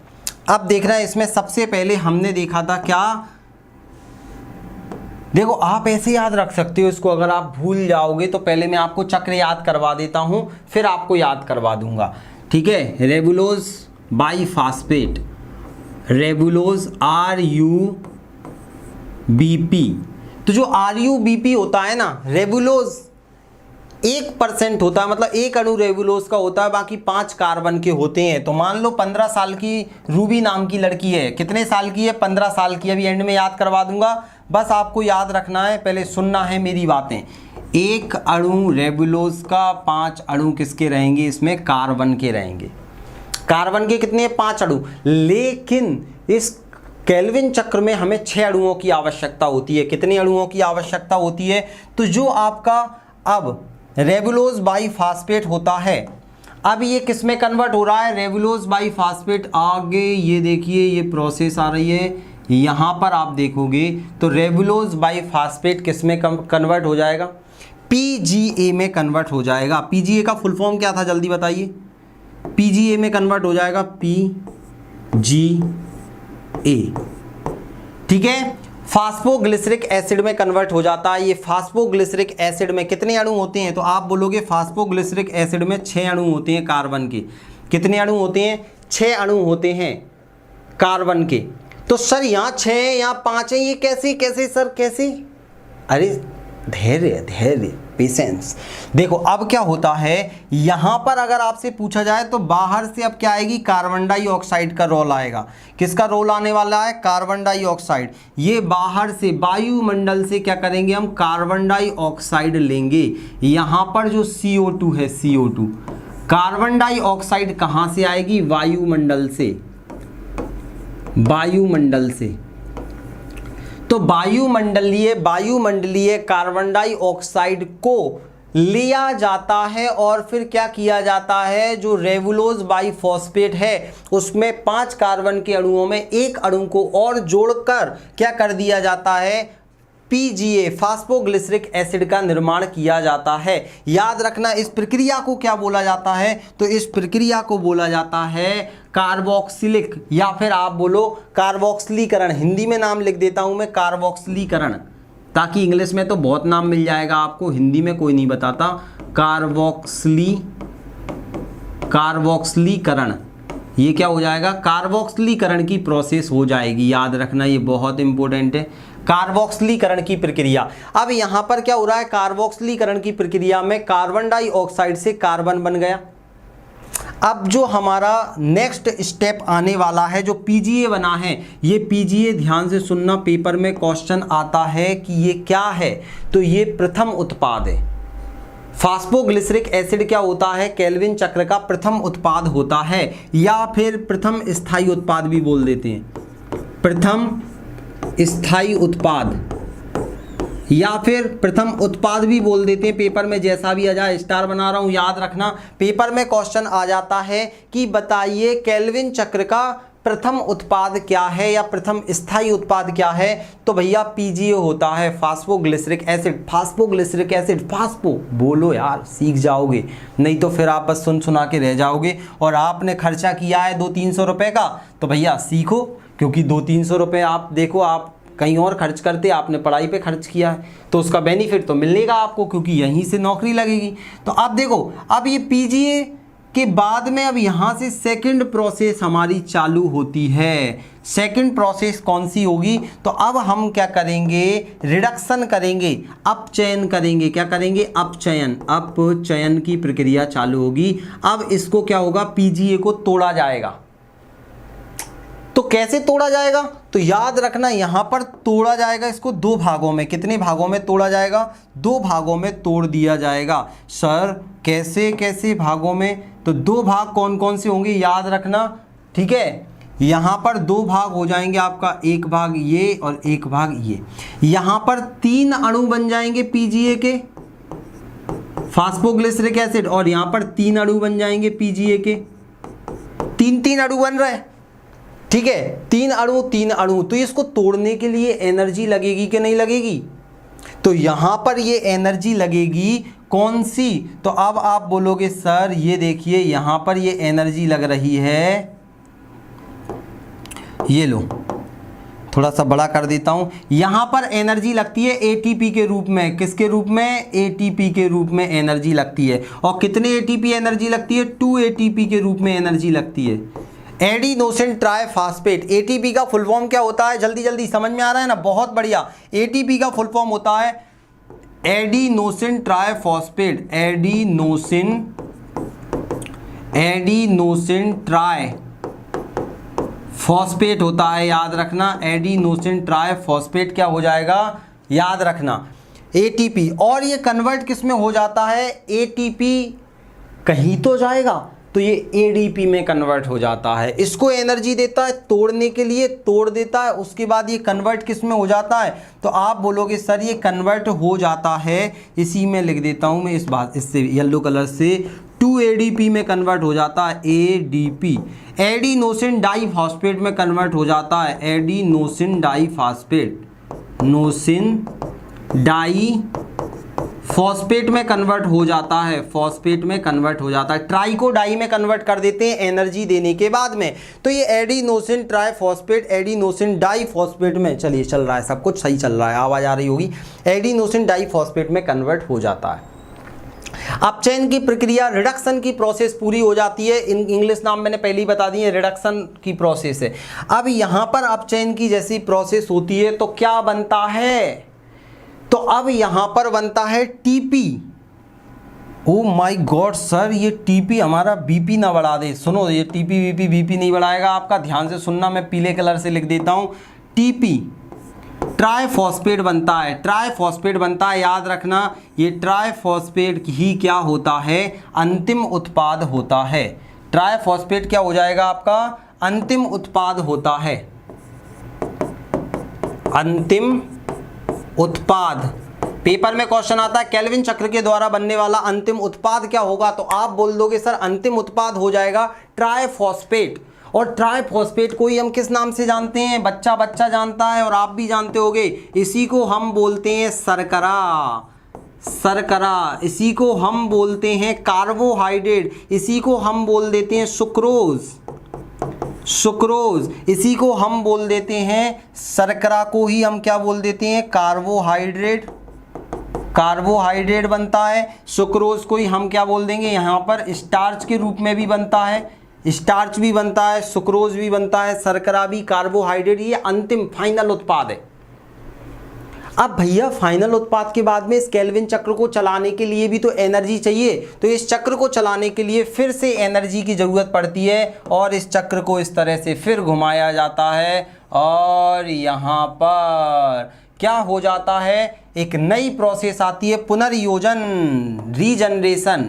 अब देखना है, इसमें सबसे पहले हमने देखा था क्या, देखो आप ऐसे याद रख सकते हो इसको, अगर आप भूल जाओगे तो पहले मैं आपको चक्र याद करवा देता हूं, फिर आपको याद करवा दूंगा, ठीक है। रेबुलोज बाइफॉस्फेट, रेबुलोज RUBP। तो जो RUBP होता है ना, रेबुलोज 1% होता है, मतलब एक अणु रेबुलोज का होता है, बाकी 5 कार्बन के होते हैं। तो मान लो 15 साल की रूबी नाम की लड़की है, कितने साल की है, 15 साल की। अभी एंड में याद करवा दूंगा, बस आपको याद रखना है, पहले सुनना है मेरी बातें। एक अणु रेबुलोज का, 5 अणु किसके रहेंगे, इसमें कार्बन के रहेंगे। कार्बन के कितने, 5 अणु। लेकिन इस केल्विन चक्र में हमें 6 अणुओं की आवश्यकता होती है। कितने अणुओं की आवश्यकता होती है, तो जो आपका अब रेबुलोज बाइफॉस्फेट होता है, अब ये किस में कन्वर्ट हो रहा है, रेबुलोज बाइफॉस्फेट। आगे ये देखिए ये प्रोसेस आ रही है, यहाँ पर आप देखोगे तो रेबुलोज बाइफॉस्फेट किस में कन्वर्ट हो जाएगा, PGA में कन्वर्ट हो जाएगा। PGA का फुल फॉर्म क्या था, जल्दी बताइए। PGA में कन्वर्ट हो जाएगा PGA, ठीक है। फास्फोग्लिसरिक एसिड में कन्वर्ट हो जाता है। ये फास्फोग्लिसरिक एसिड में कितने अणु होते हैं, तो आप बोलोगे फास्फोग्लिसरिक एसिड में 6 अणु होते हैं कार्बन के। कितने अणु होते हैं, 6 अणु होते हैं कार्बन के। तो सर यहाँ 6 है यहाँ 5 है, ये कैसे कैसे सर कैसे, अरे धैर्य धैर्य पेशेंस। देखो अब क्या होता है, यहां पर अगर आपसे पूछा जाए तो बाहर से अब क्या आएगी, कार्बन डाइऑक्साइड का रोल आएगा। किसका रोल आने वाला है, कार्बन डाइऑक्साइड। ये बाहर से वायुमंडल से क्या करेंगे, हम कार्बन डाइऑक्साइड लेंगे। यहां पर जो CO2 है, CO2, कार्बन डाइऑक्साइड कहां से आएगी, वायुमंडल से, वायुमंडल से। तो वायुमंडलीय कार्बन डाइऑक्साइड को लिया जाता है और फिर क्या किया जाता है, जो रेबुलोज बाइफॉस्फेट है उसमें 5 कार्बन के अणुओं में एक अणु को और जोड़कर क्या कर दिया जाता है, PGA फास्फोग्लिसरिक एसिड का निर्माण किया जाता है। याद रखना इस प्रक्रिया को क्या बोला जाता है, तो इस प्रक्रिया को बोला जाता है कार्बोक्सिलिक, या फिर आप बोलो कार्बोक्सिलीकरण। हिंदी में नाम लिख देता हूं मैं कार्बोक्सिलीकरण, ताकि इंग्लिश में तो बहुत नाम मिल जाएगा आपको, हिंदी में कोई नहीं बताता। कार्बोक्सिलीकरण, ये क्या हो जाएगा, कार्बोक्सिलीकरण की प्रोसेस हो जाएगी। याद रखना ये बहुत इंपॉर्टेंट है, कार्बोक्सिलीकरण की प्रक्रिया। अब यहां पर क्या हो रहा है, कार्बोक्सिलीकरण की प्रक्रिया में कार्बन डाइऑक्साइड से कार्बन बन गया। अब जो हमारा नेक्स्ट स्टेप आने वाला है, जो PGA बना है, ये PGA ध्यान से सुनना, पेपर में क्वेश्चन आता है कि ये क्या है, तो ये प्रथम उत्पाद है। फास्फोग्लिसरिक एसिड क्या होता है, केल्विन चक्र का प्रथम उत्पाद होता है, या फिर प्रथम स्थायी उत्पाद भी बोल देते हैं, प्रथम स्थायी उत्पाद, या फिर प्रथम उत्पाद भी बोल देते हैं। पेपर में जैसा भी आ जाए, स्टार बना रहा हूं, याद रखना। पेपर में क्वेश्चन आ जाता है कि बताइए केल्विन चक्र का प्रथम उत्पाद क्या है या प्रथम स्थायी उत्पाद क्या है, तो भैया पीजीए होता है, phosphoglyceric acid. Phosphoglyceric acid, phospho बोलो यार, सीख जाओगे, नहीं तो फिर आप बस सुन सुना के रह जाओगे। और आपने खर्चा किया है 200-300 रुपये का, तो भैया सीखो, क्योंकि 200-300 रुपये आप देखो आप कहीं और खर्च करते, आपने पढ़ाई पे खर्च किया है, तो उसका बेनिफिट तो मिलेगा आपको, क्योंकि यहीं से नौकरी लगेगी। तो अब देखो, अब ये पीजीए के बाद में अब यहाँ से सेकंड प्रोसेस हमारी चालू होती है। सेकंड प्रोसेस कौन सी होगी, तो अब हम क्या करेंगे, रिडक्शन करेंगे, अपचयन करेंगे। क्या करेंगे, अपचयन। अपचयन की प्रक्रिया चालू होगी। अब इसको क्या होगा, पीजीए को तोड़ा जाएगा। तो कैसे तोड़ा जाएगा, तो याद रखना यहाँ पर तोड़ा जाएगा इसको दो भागों में। कितने भागों में तोड़ा जाएगा, दो भागों में तोड़ दिया जाएगा। सर कैसे कैसे भागों में, तो दो भाग कौन कौन से होंगे याद रखना, ठीक है। यहाँ पर दो भाग हो जाएंगे आपका, एक भाग ये और एक भाग ये। यहाँ पर 3 अणु बन जाएंगे पीजीए के, फास्फोग्लिसरिक एसिड, और यहाँ पर 3 अणु बन जाएंगे पीजीए के। 3 अणु बन रहे हैं, ठीक है, 3 अणु। तो इसको तोड़ने के लिए एनर्जी लगेगी कि नहीं लगेगी, तो यहां पर ये एनर्जी लगेगी कौन सी, तो अब आप बोलोगे सर ये देखिए यहां पर ये एनर्जी लग रही है, ये लो थोड़ा सा बड़ा कर देता हूं, यहां पर एनर्जी लगती है एटीपी के रूप में। किसके रूप में, एटीपी के रूप में एनर्जी लगती है। और कितने एटीपी एनर्जी लगती है, 2 एटीपी के रूप में एनर्जी लगती है। एडिनोसिन ट्राइफॉस्फेट, एटीपी का फुल फॉर्म क्या होता है, जल्दी जल्दी समझ में आ रहा है ना, बहुत बढ़िया। एटीपी का फुल फॉर्म होता है एडिनोसिन ट्राइफॉस्फेट। एडिनोसिन ट्राइफॉस्फेट होता है, याद रखना। एडिनोसिन ट्राइफॉस्फेट क्या हो जाएगा, याद रखना, एटीपी। और ये कन्वर्ट किस में हो जाता है, एटीपी कहीं तो जाएगा, तो ये एडीपी में कन्वर्ट हो जाता है। इसको एनर्जी देता है तोड़ने के लिए, तोड़ देता है, उसके बाद ये कन्वर्ट किस में हो जाता है, तो आप बोलोगे सर ये कन्वर्ट हो जाता है, इसी में लिख देता हूं मैं इस बात, इससे येलो कलर से, 2 एडीपी में कन्वर्ट हो जाता है, एडीपी। एडिनोसिन डाइफॉस्फेट में कन्वर्ट हो जाता है, एडिनोसिन डाइफॉस्फेट, नोसिन डाई फॉस्फेट में कन्वर्ट हो जाता है, फॉस्फेट में कन्वर्ट हो जाता है। ट्राई को डाई में कन्वर्ट कर देते हैं एनर्जी देने के बाद में। तो ये एडिनोसिन ट्राइफॉस्फेट एडिनोसिन डाइफॉस्फेट में, चलिए चल रहा है, सब कुछ सही चल रहा है, आवाज आ रही होगी, एडिनोसिन डाइफॉस्फेट में कन्वर्ट हो जाता है। अपचयन की प्रक्रिया, रिडक्शन की प्रोसेस पूरी हो जाती है। इंग्लिश नाम मैंने पहले ही बता दिए, रिडक्शन की प्रोसेस है। अब यहां पर अपचयन की जैसी प्रोसेस होती है तो क्या बनता है, तो अब यहां पर बनता है TP. Oh my God sir, ये टीपी हमारा बीपी ना बढ़ा दे। सुनो, ये टीपी बीपी नहीं बढ़ाएगा आपका, ध्यान से सुनना, मैं पीले कलर से लिख देता हूं। टीपी ट्राइफॉस्फेट बनता है, ट्राइफॉस्फेट बनता है, याद रखना, ये ट्राइफॉस्फेट ही क्या होता है, अंतिम उत्पाद होता है। ट्राइफॉस्फेट क्या हो जाएगा आपका, अंतिम उत्पाद होता है, अंतिम उत्पाद। पेपर में क्वेश्चन आता है केल्विन चक्र के द्वारा बनने वाला अंतिम उत्पाद क्या होगा, तो आप बोल दोगे सर अंतिम उत्पाद हो जाएगा ट्राइफॉस्फेट। और ट्राइफॉस्फेट को ही हम किस नाम से जानते हैं, बच्चा बच्चा जानता है और आप भी जानते होगे, इसी को हम बोलते हैं शर्करा। शर्करा, इसी को हम बोलते हैं कार्बोहाइड्रेट, इसी को हम बोल देते हैं सुक्रोज, सुक्रोज, इसी को हम बोल देते हैं, शर्करा को ही हम क्या बोल देते हैं, कार्बोहाइड्रेट। कार्बोहाइड्रेट बनता है। सुक्रोज को ही हम क्या बोल देंगे, यहाँ पर स्टार्च के रूप में भी बनता है, स्टार्च भी बनता है, सुक्रोज भी बनता है, शर्करा भी, कार्बोहाइड्रेट, ये अंतिम फाइनल उत्पाद है। अब भैया फाइनल उत्पाद के बाद में इस केल्विन चक्र को चलाने के लिए भी तो एनर्जी चाहिए, तो इस चक्र को चलाने के लिए फिर से एनर्जी की ज़रूरत पड़ती है और इस चक्र को इस तरह से फिर घुमाया जाता है और यहाँ पर क्या हो जाता है, एक नई प्रोसेस आती है, पुनर्योजन, रीजनरेशन,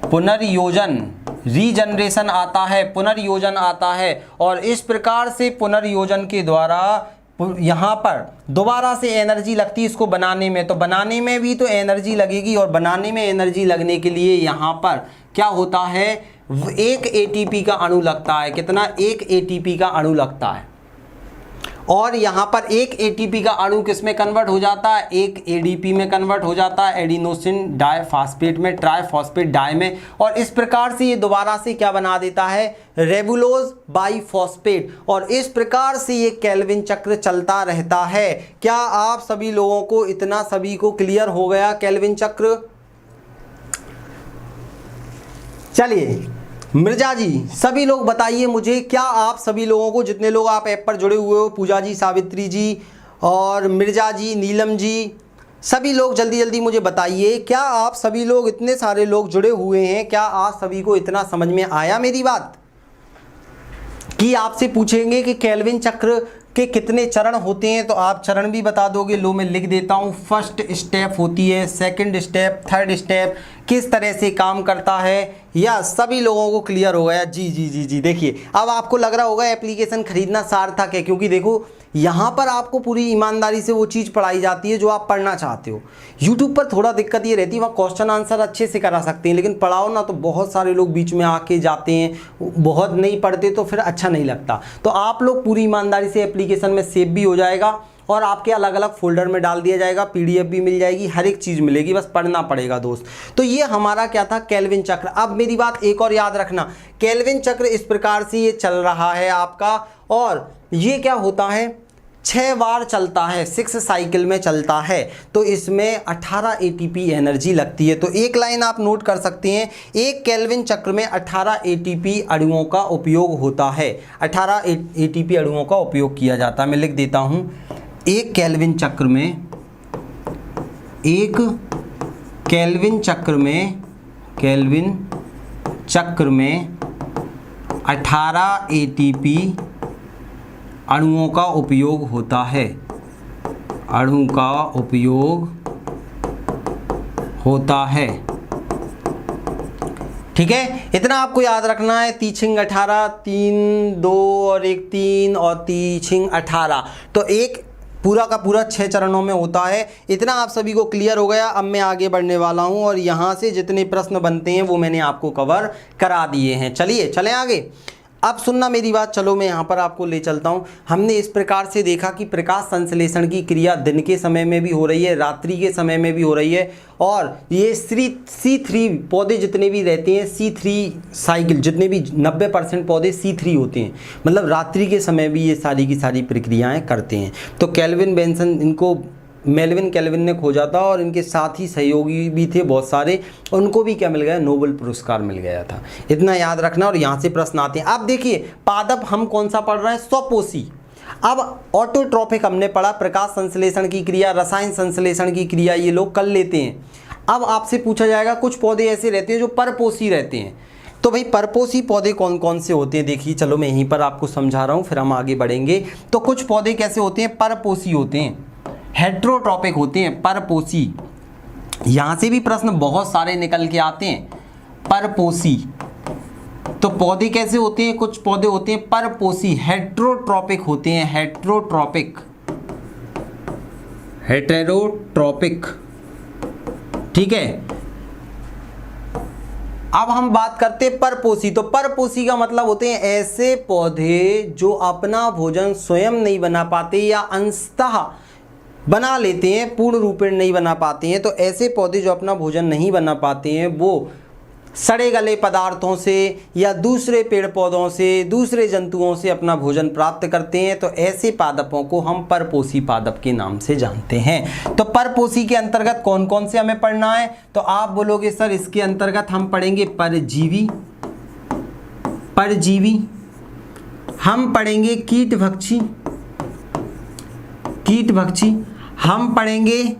पुनर्योजन, रीजनरेशन आता है, पुनर्योजन आता है। और इस प्रकार से पुनर्योजन के द्वारा यहाँ पर दोबारा से एनर्जी लगती है इसको बनाने में, तो बनाने में भी तो एनर्जी लगेगी, और बनाने में एनर्जी लगने के लिए यहाँ पर क्या होता है, एक एटीपी का अणु लगता है। कितना? एक एटीपी का अणु लगता है। और यहाँ पर एक एटीपी का अणु किस में कन्वर्ट हो जाता है? एक एडीपी में कन्वर्ट हो जाता है, एडिनोसिन डाइफॉस्फेट में, ट्राइफॉस्फेट डाई में। और इस प्रकार से ये दोबारा से क्या बना देता है? रेबुलोज बाइफॉस्फेट। और इस प्रकार से ये केल्विन चक्र चलता रहता है। क्या आप सभी लोगों को इतना सभी को क्लियर हो गया केल्विन चक्र? चलिए मिर्जा जी सभी लोग बताइए मुझे, क्या आप सभी लोगों को, जितने लोग आप ऐप पर जुड़े हुए हो, पूजा जी, सावित्री जी और मिर्जा जी, नीलम जी, सभी लोग जल्दी जल्दी मुझे बताइए, क्या आप सभी लोग, इतने सारे लोग जुड़े हुए हैं, क्या आप सभी को इतना समझ में आया मेरी बात कि आपसे पूछेंगे कि केल्विन चक्र के कितने चरण होते हैं, तो आप चरण भी बता दोगे? लो मैं लिख देता हूँ। फर्स्ट स्टेप होती है, सेकंड स्टेप, थर्ड स्टेप, किस तरह से काम करता है, या सभी लोगों को क्लियर हो गया? जी जी जी जी। देखिए अब आपको लग रहा होगा एप्लीकेशन खरीदना सार्थक है, क्योंकि देखो यहाँ पर आपको पूरी ईमानदारी से वो चीज़ पढ़ाई जाती है जो आप पढ़ना चाहते हो। यूट्यूब पर थोड़ा दिक्कत ये रहती है, वहाँ क्वेश्चन आंसर अच्छे से करा सकते हैं, लेकिन पढ़ाओ ना तो बहुत सारे लोग बीच में आके जाते हैं, बहुत नहीं पढ़ते तो फिर अच्छा नहीं लगता। तो आप लोग पूरी ईमानदारी से एप्लीकेशन में सेव भी हो जाएगा और आपके अलग अलग फोल्डर में डाल दिया जाएगा, पीडीएफ भी मिल जाएगी, हर एक चीज़ मिलेगी, बस पढ़ना पड़ेगा दोस्त। तो ये हमारा क्या था? केल्विन चक्र। अब मेरी बात एक और याद रखना, केल्विन चक्र इस प्रकार से ये चल रहा है आपका, और ये क्या होता है? 6 बार चलता है, 6 साइकिल में चलता है, तो इसमें 18 एटीपी एनर्जी लगती है। तो एक लाइन आप नोट कर सकते हैं, एक केल्विन चक्र में 18 एटीपी अणुओं का उपयोग होता है, 18 एटीपी अणुओं का उपयोग किया जाता है। मैं लिख देता हूँ, एक केल्विन चक्र में 18 एटीपी अणुओं का उपयोग होता है, अणु का उपयोग होता है। ठीक है, इतना आपको याद रखना है। तीछिंग 18, 3 2 और 1 3 और तीछिंग 18, तो एक पूरा का पूरा 6 चरणों में होता है। इतना आप सभी को क्लियर हो गया। अब मैं आगे बढ़ने वाला हूं और यहां से जितने प्रश्न बनते हैं वो मैंने आपको कवर करा दिए हैं। चलिए चलें आगे। अब सुनना मेरी बात, चलो मैं यहाँ पर आपको ले चलता हूँ। हमने इस प्रकार से देखा कि प्रकाश संश्लेषण की क्रिया दिन के समय में भी हो रही है, रात्रि के समय में भी हो रही है, और ये C3 पौधे जितने भी रहते हैं, C3 साइकिल जितने भी 90% पौधे C3 होते हैं, मतलब रात्रि के समय भी ये सारी की सारी प्रक्रियाएँ करते हैं। तो केल्विन बेंसन इनको मेल्विन केल्विन ने खोजा था, और इनके साथ ही सहयोगी भी थे बहुत सारे, उनको भी क्या मिल गया? नोबेल पुरस्कार मिल गया था। इतना याद रखना। और यहाँ से प्रश्न आते हैं। अब देखिए पादप हम कौन सा पढ़ रहे हैं? स्वपोषी। अब ऑटोट्रॉपिक हमने पढ़ा, प्रकाश संश्लेषण की क्रिया, रसायन संश्लेषण की क्रिया ये लोग कर लेते हैं। अब आपसे पूछा जाएगा कुछ पौधे ऐसे रहते हैं जो परपोषी रहते हैं, तो भाई परपोषी पौधे कौन कौन से होते हैं? देखिए चलो मैं यहीं पर आपको समझा रहा हूँ, फिर हम आगे बढ़ेंगे। तो कुछ पौधे कैसे होते हैं? परपोषी होते हैं, हेट्रोट्रॉपिक होते हैं, परपोषी। यहां से भी प्रश्न बहुत सारे निकल के आते हैं। परपोषी तो पौधे कैसे होते हैं? कुछ पौधे होते हैं परपोषी, हेट्रोट्रॉपिक होते हैं, हेट्रोट्रॉपिक, ठीक है। अब हम बात करते हैं परपोषी। तो परपोषी का मतलब होते हैं ऐसे पौधे जो अपना भोजन स्वयं नहीं बना पाते या अंशतः बना लेते हैं, पूर्ण रूपेण नहीं बना पाते हैं। तो ऐसे पौधे जो अपना भोजन नहीं बना पाते हैं वो सड़े गले पदार्थों से या दूसरे पेड़ पौधों से, दूसरे जंतुओं से अपना भोजन प्राप्त करते हैं। तो ऐसे पादपों को हम परपोषी पादप के नाम से जानते हैं। तो परपोषी के अंतर्गत कौन कौन से हमें पढ़ना है? तो आप बोलोगे सर इसके अंतर्गत हम पढ़ेंगे परजीवी, हम पढ़ेंगे कीटभक्षी, हम पढ़ेंगे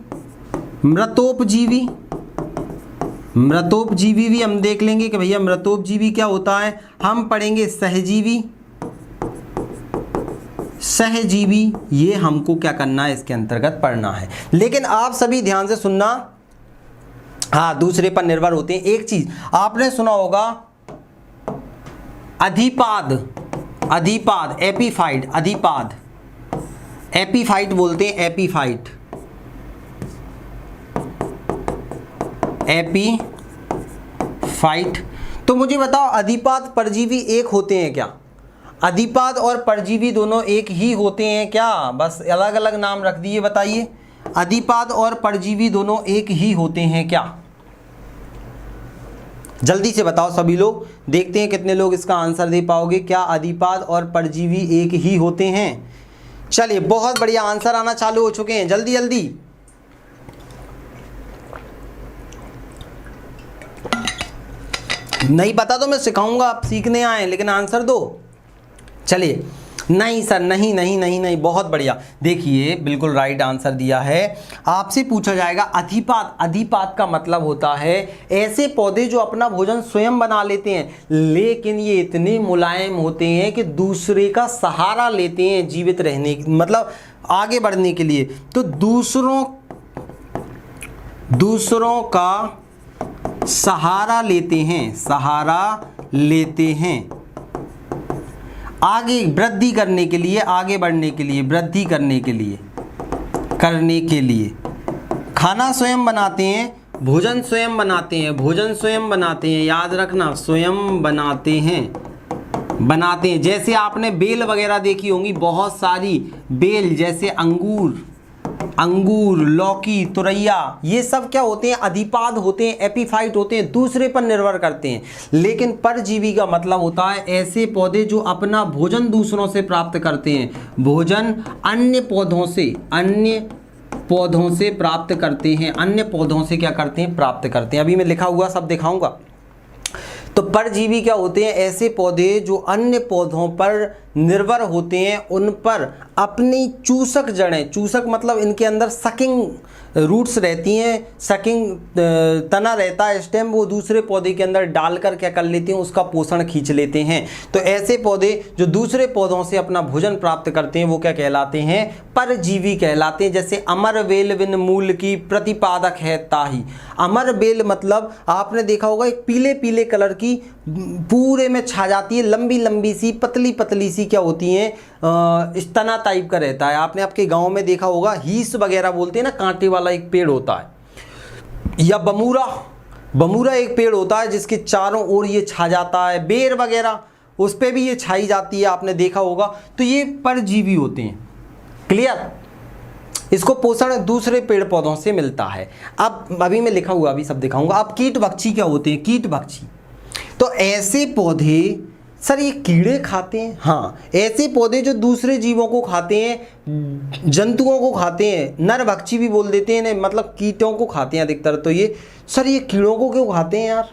मृतोपजीवी भी हम देख लेंगे कि भैया मृतोपजीवी क्या होता है। हम पढ़ेंगे सहजीवी, ये हमको क्या करना है? इसके अंतर्गत पढ़ना है। लेकिन आप सभी ध्यान से सुनना, हाँ दूसरे पर निर्भर होते हैं। एक चीज आपने सुना होगा अधिपाद, एपीफाइड, एपीफाइट बोलते हैं, एपीफाइट, एपीफाइट। तो मुझे बताओ अधिपाद परजीवी एक होते हैं क्या? अधिपाद और परजीवी दोनों एक ही होते हैं क्या? बस अलग अलग नाम रख दिए, बताइए। अधिपाद और परजीवी दोनों एक ही होते हैं क्या? जल्दी से बताओ सभी लोग, देखते हैं कितने लोग इसका आंसर दे पाओगे। क्या अधिपाद और परजीवी एक ही होते हैं? चलिए, बहुत बढ़िया, आंसर आना चालू हो चुके हैं, जल्दी जल्दी। नहीं पता तो मैं सिखाऊंगा, आप सीखने आए, लेकिन आंसर दो। चलिए, नहीं सर, नहीं नहीं नहीं नहीं, बहुत बढ़िया। देखिए, बिल्कुल राइट आंसर दिया है। आपसे पूछा जाएगा अधिपाद। अधिपाद का मतलब होता है ऐसे पौधे जो अपना भोजन स्वयं बना लेते हैं, लेकिन ये इतने मुलायम होते हैं कि दूसरे का सहारा लेते हैं जीवित रहने, मतलब आगे बढ़ने के लिए। तो दूसरों का सहारा लेते हैं, सहारा लेते हैं आगे वृद्धि करने के लिए, आगे बढ़ने के लिए, वृद्धि करने के लिए, खाना स्वयं बनाते हैं, भोजन स्वयं बनाते हैं, भोजन स्वयं बनाते हैं, याद रखना, स्वयं बनाते हैं। जैसे आपने बेल वगैरह देखी होंगी, बहुत सारी बेल, जैसे अंगूर, लौकी, तुरैया, ये सब क्या होते हैं? अधिपाद होते हैं, एपीफाइट होते हैं, दूसरे पर निर्भर करते हैं। लेकिन परजीवी का मतलब होता है ऐसे पौधे जो अपना भोजन दूसरों से प्राप्त करते हैं, भोजन अन्य पौधों से प्राप्त करते हैं, अन्य पौधों से क्या करते हैं? प्राप्त करते हैं। अभी मैं लिखा हुआ सब दिखाऊंगा। तो परजीवी क्या होते हैं? ऐसे पौधे जो अन्य पौधों पर निर्भर होते हैं, उन पर अपनी चूसक जड़ें, चूसक मतलब इनके अंदर सकिंग रूट्स रहती हैं, सकिंग तना रहता है, स्टेम, वो दूसरे पौधे के अंदर डालकर क्या कर लेते हैं? उसका पोषण खींच लेते हैं। तो ऐसे पौधे जो दूसरे पौधों से अपना भोजन प्राप्त करते हैं, वो क्या कहलाते हैं? परजीवी कहलाते हैं। जैसे अमर बेल बिन मूल की प्रतिपादक है ताही। अमर बेल मतलब आपने देखा होगा, एक पीले पीले कलर की पूरे में छा जाती है, लंबी लंबी सी, पतली पतली सी क्या होती है? तना टाइप का रहता है। आपने आपके गांव में देखा होगा, हीस वगैरह बोलते हैं ना, कांटे वाला एक पेड़ होता है, या बमूरा एक पेड़ होता है जिसके चारों ओर ये छा जाता है, बेर वगैरह उस पे भी ये छाई जाती है, आपने देखा होगा। तो ये परजीवी होते हैं। क्लियर? इसको पोषण दूसरे पेड़ पौधों से मिलता है। अब अभी मैं लिखा हुआ अभी सब दिखाऊंगा। अब कीटभक्षी क्या होते हैं? कीटभक्षी तो ऐसे पौधे, सर ये कीड़े खाते हैं? हाँ, ऐसे पौधे जो दूसरे जीवों को खाते हैं, जंतुओं को खाते हैं, नरभक्षी भी बोल देते हैं, मतलब कीटों को खाते हैं अधिकतर। तो ये सर ये कीड़ों को क्यों खाते हैं यार?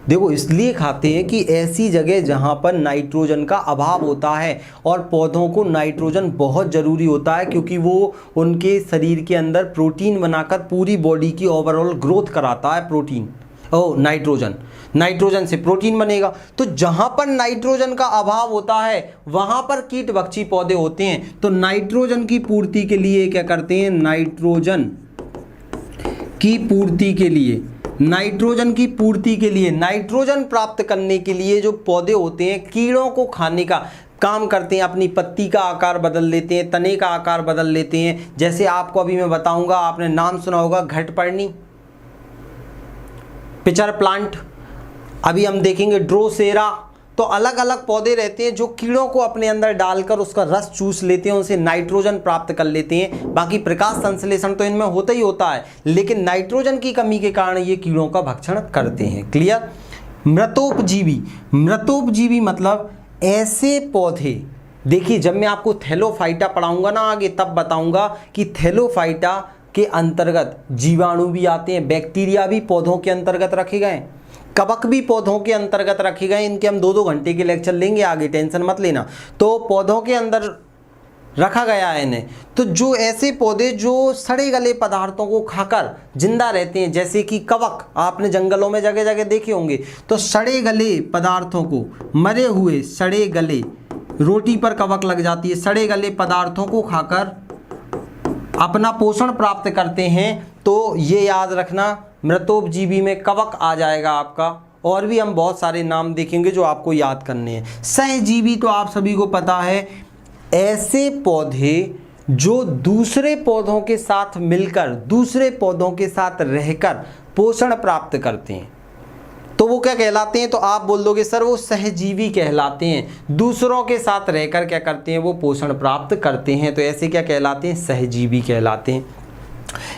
देखो, इसलिए खाते हैं कि ऐसी जगह जहाँ पर नाइट्रोजन का अभाव होता है, और पौधों को नाइट्रोजन बहुत ज़रूरी होता है, क्योंकि वो उनके शरीर के अंदर प्रोटीन बनाकर पूरी बॉडी की ओवरऑल ग्रोथ कराता है। प्रोटीन नाइट्रोजन से प्रोटीन बनेगा। तो जहां पर नाइट्रोजन का अभाव होता है वहां पर कीटभक्षी पौधे होते हैं। तो नाइट्रोजन की पूर्ति के लिए क्या करते हैं? नाइट्रोजन की पूर्ति के लिए नाइट्रोजन प्राप्त करने के लिए जो पौधे होते हैं, कीड़ों को खाने का काम करते हैं। अपनी पत्ती का आकार बदल लेते हैं, तने का आकार बदल लेते हैं। जैसे आपको अभी मैं बताऊंगा, आपने नाम सुना होगा घटपर्णी, पिचर प्लांट, अभी हम देखेंगे ड्रोसेरा। तो अलग अलग पौधे रहते हैं जो कीड़ों को अपने अंदर डालकर उसका रस चूस लेते हैं, उनसे नाइट्रोजन प्राप्त कर लेते हैं। बाकी प्रकाश संश्लेषण तो इनमें होता ही होता है, लेकिन नाइट्रोजन की कमी के कारण ये कीड़ों का भक्षण करते हैं। क्लियर? मृतोपजीवी मतलब ऐसे पौधे, देखिए जब मैं आपको थैलोफाइटा पढ़ाऊंगा ना आगे, तब बताऊंगा कि थैलोफाइटा के अंतर्गत जीवाणु भी आते हैं, बैक्टीरिया भी पौधों के अंतर्गत रखे गए, कवक भी पौधों के अंतर्गत रखे गए। इनके हम 2-2 घंटे के लेक्चर लेंगे आगे, टेंशन मत लेना। तो पौधों के अंदर रखा गया है इन्हें। तो जो ऐसे पौधे जो सड़े गले पदार्थों को खाकर जिंदा रहते हैं, जैसे कि कवक, आपने जंगलों में जगह जगह देखे होंगे, तो सड़े गले पदार्थों को, मरे हुए सड़े गले, रोटी पर कवक लग जाती है, सड़े गले पदार्थों को खाकर अपना पोषण प्राप्त करते हैं। तो ये याद रखना, मृतोपजीवी में कवक आ जाएगा आपका। और भी हम बहुत सारे नाम देखेंगे जो आपको याद करने हैं। सहजीवी तो आप सभी को पता है, ऐसे पौधे जो दूसरे पौधों के साथ मिलकर, दूसरे पौधों के साथ रहकर पोषण प्राप्त करते हैं, तो वो क्या कहलाते हैं? तो आप बोल दोगे सर वो सहजीवी कहलाते हैं। दूसरों के साथ रहकर क्या करते हैं? वो पोषण प्राप्त करते हैं, तो ऐसे क्या कहलाते हैं? सहजीवी कहलाते हैं।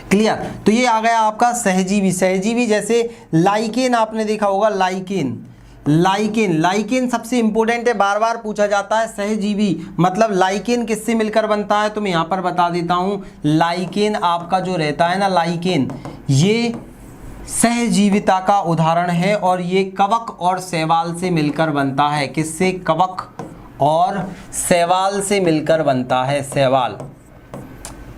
क्लियर? तो ये आ गया आपका सहजीवी। सहजीवी जैसे लाइकेन, आपने देखा होगा लाइकेन, लाइकेन, लाइकेन सबसे इंपॉर्टेंट है, बार बार पूछा जाता है। सहजीवी मतलब लाइकेन किससे मिलकर बनता है? तो मैं यहाँ पर बता देता हूँ। लाइकेन आपका जो रहता है ना, लाइकेन ये सहजीविता का उदाहरण है और ये कवक और शैवाल से मिलकर बनता है। किससे? कवक और शैवाल से मिलकर बनता है। शैवाल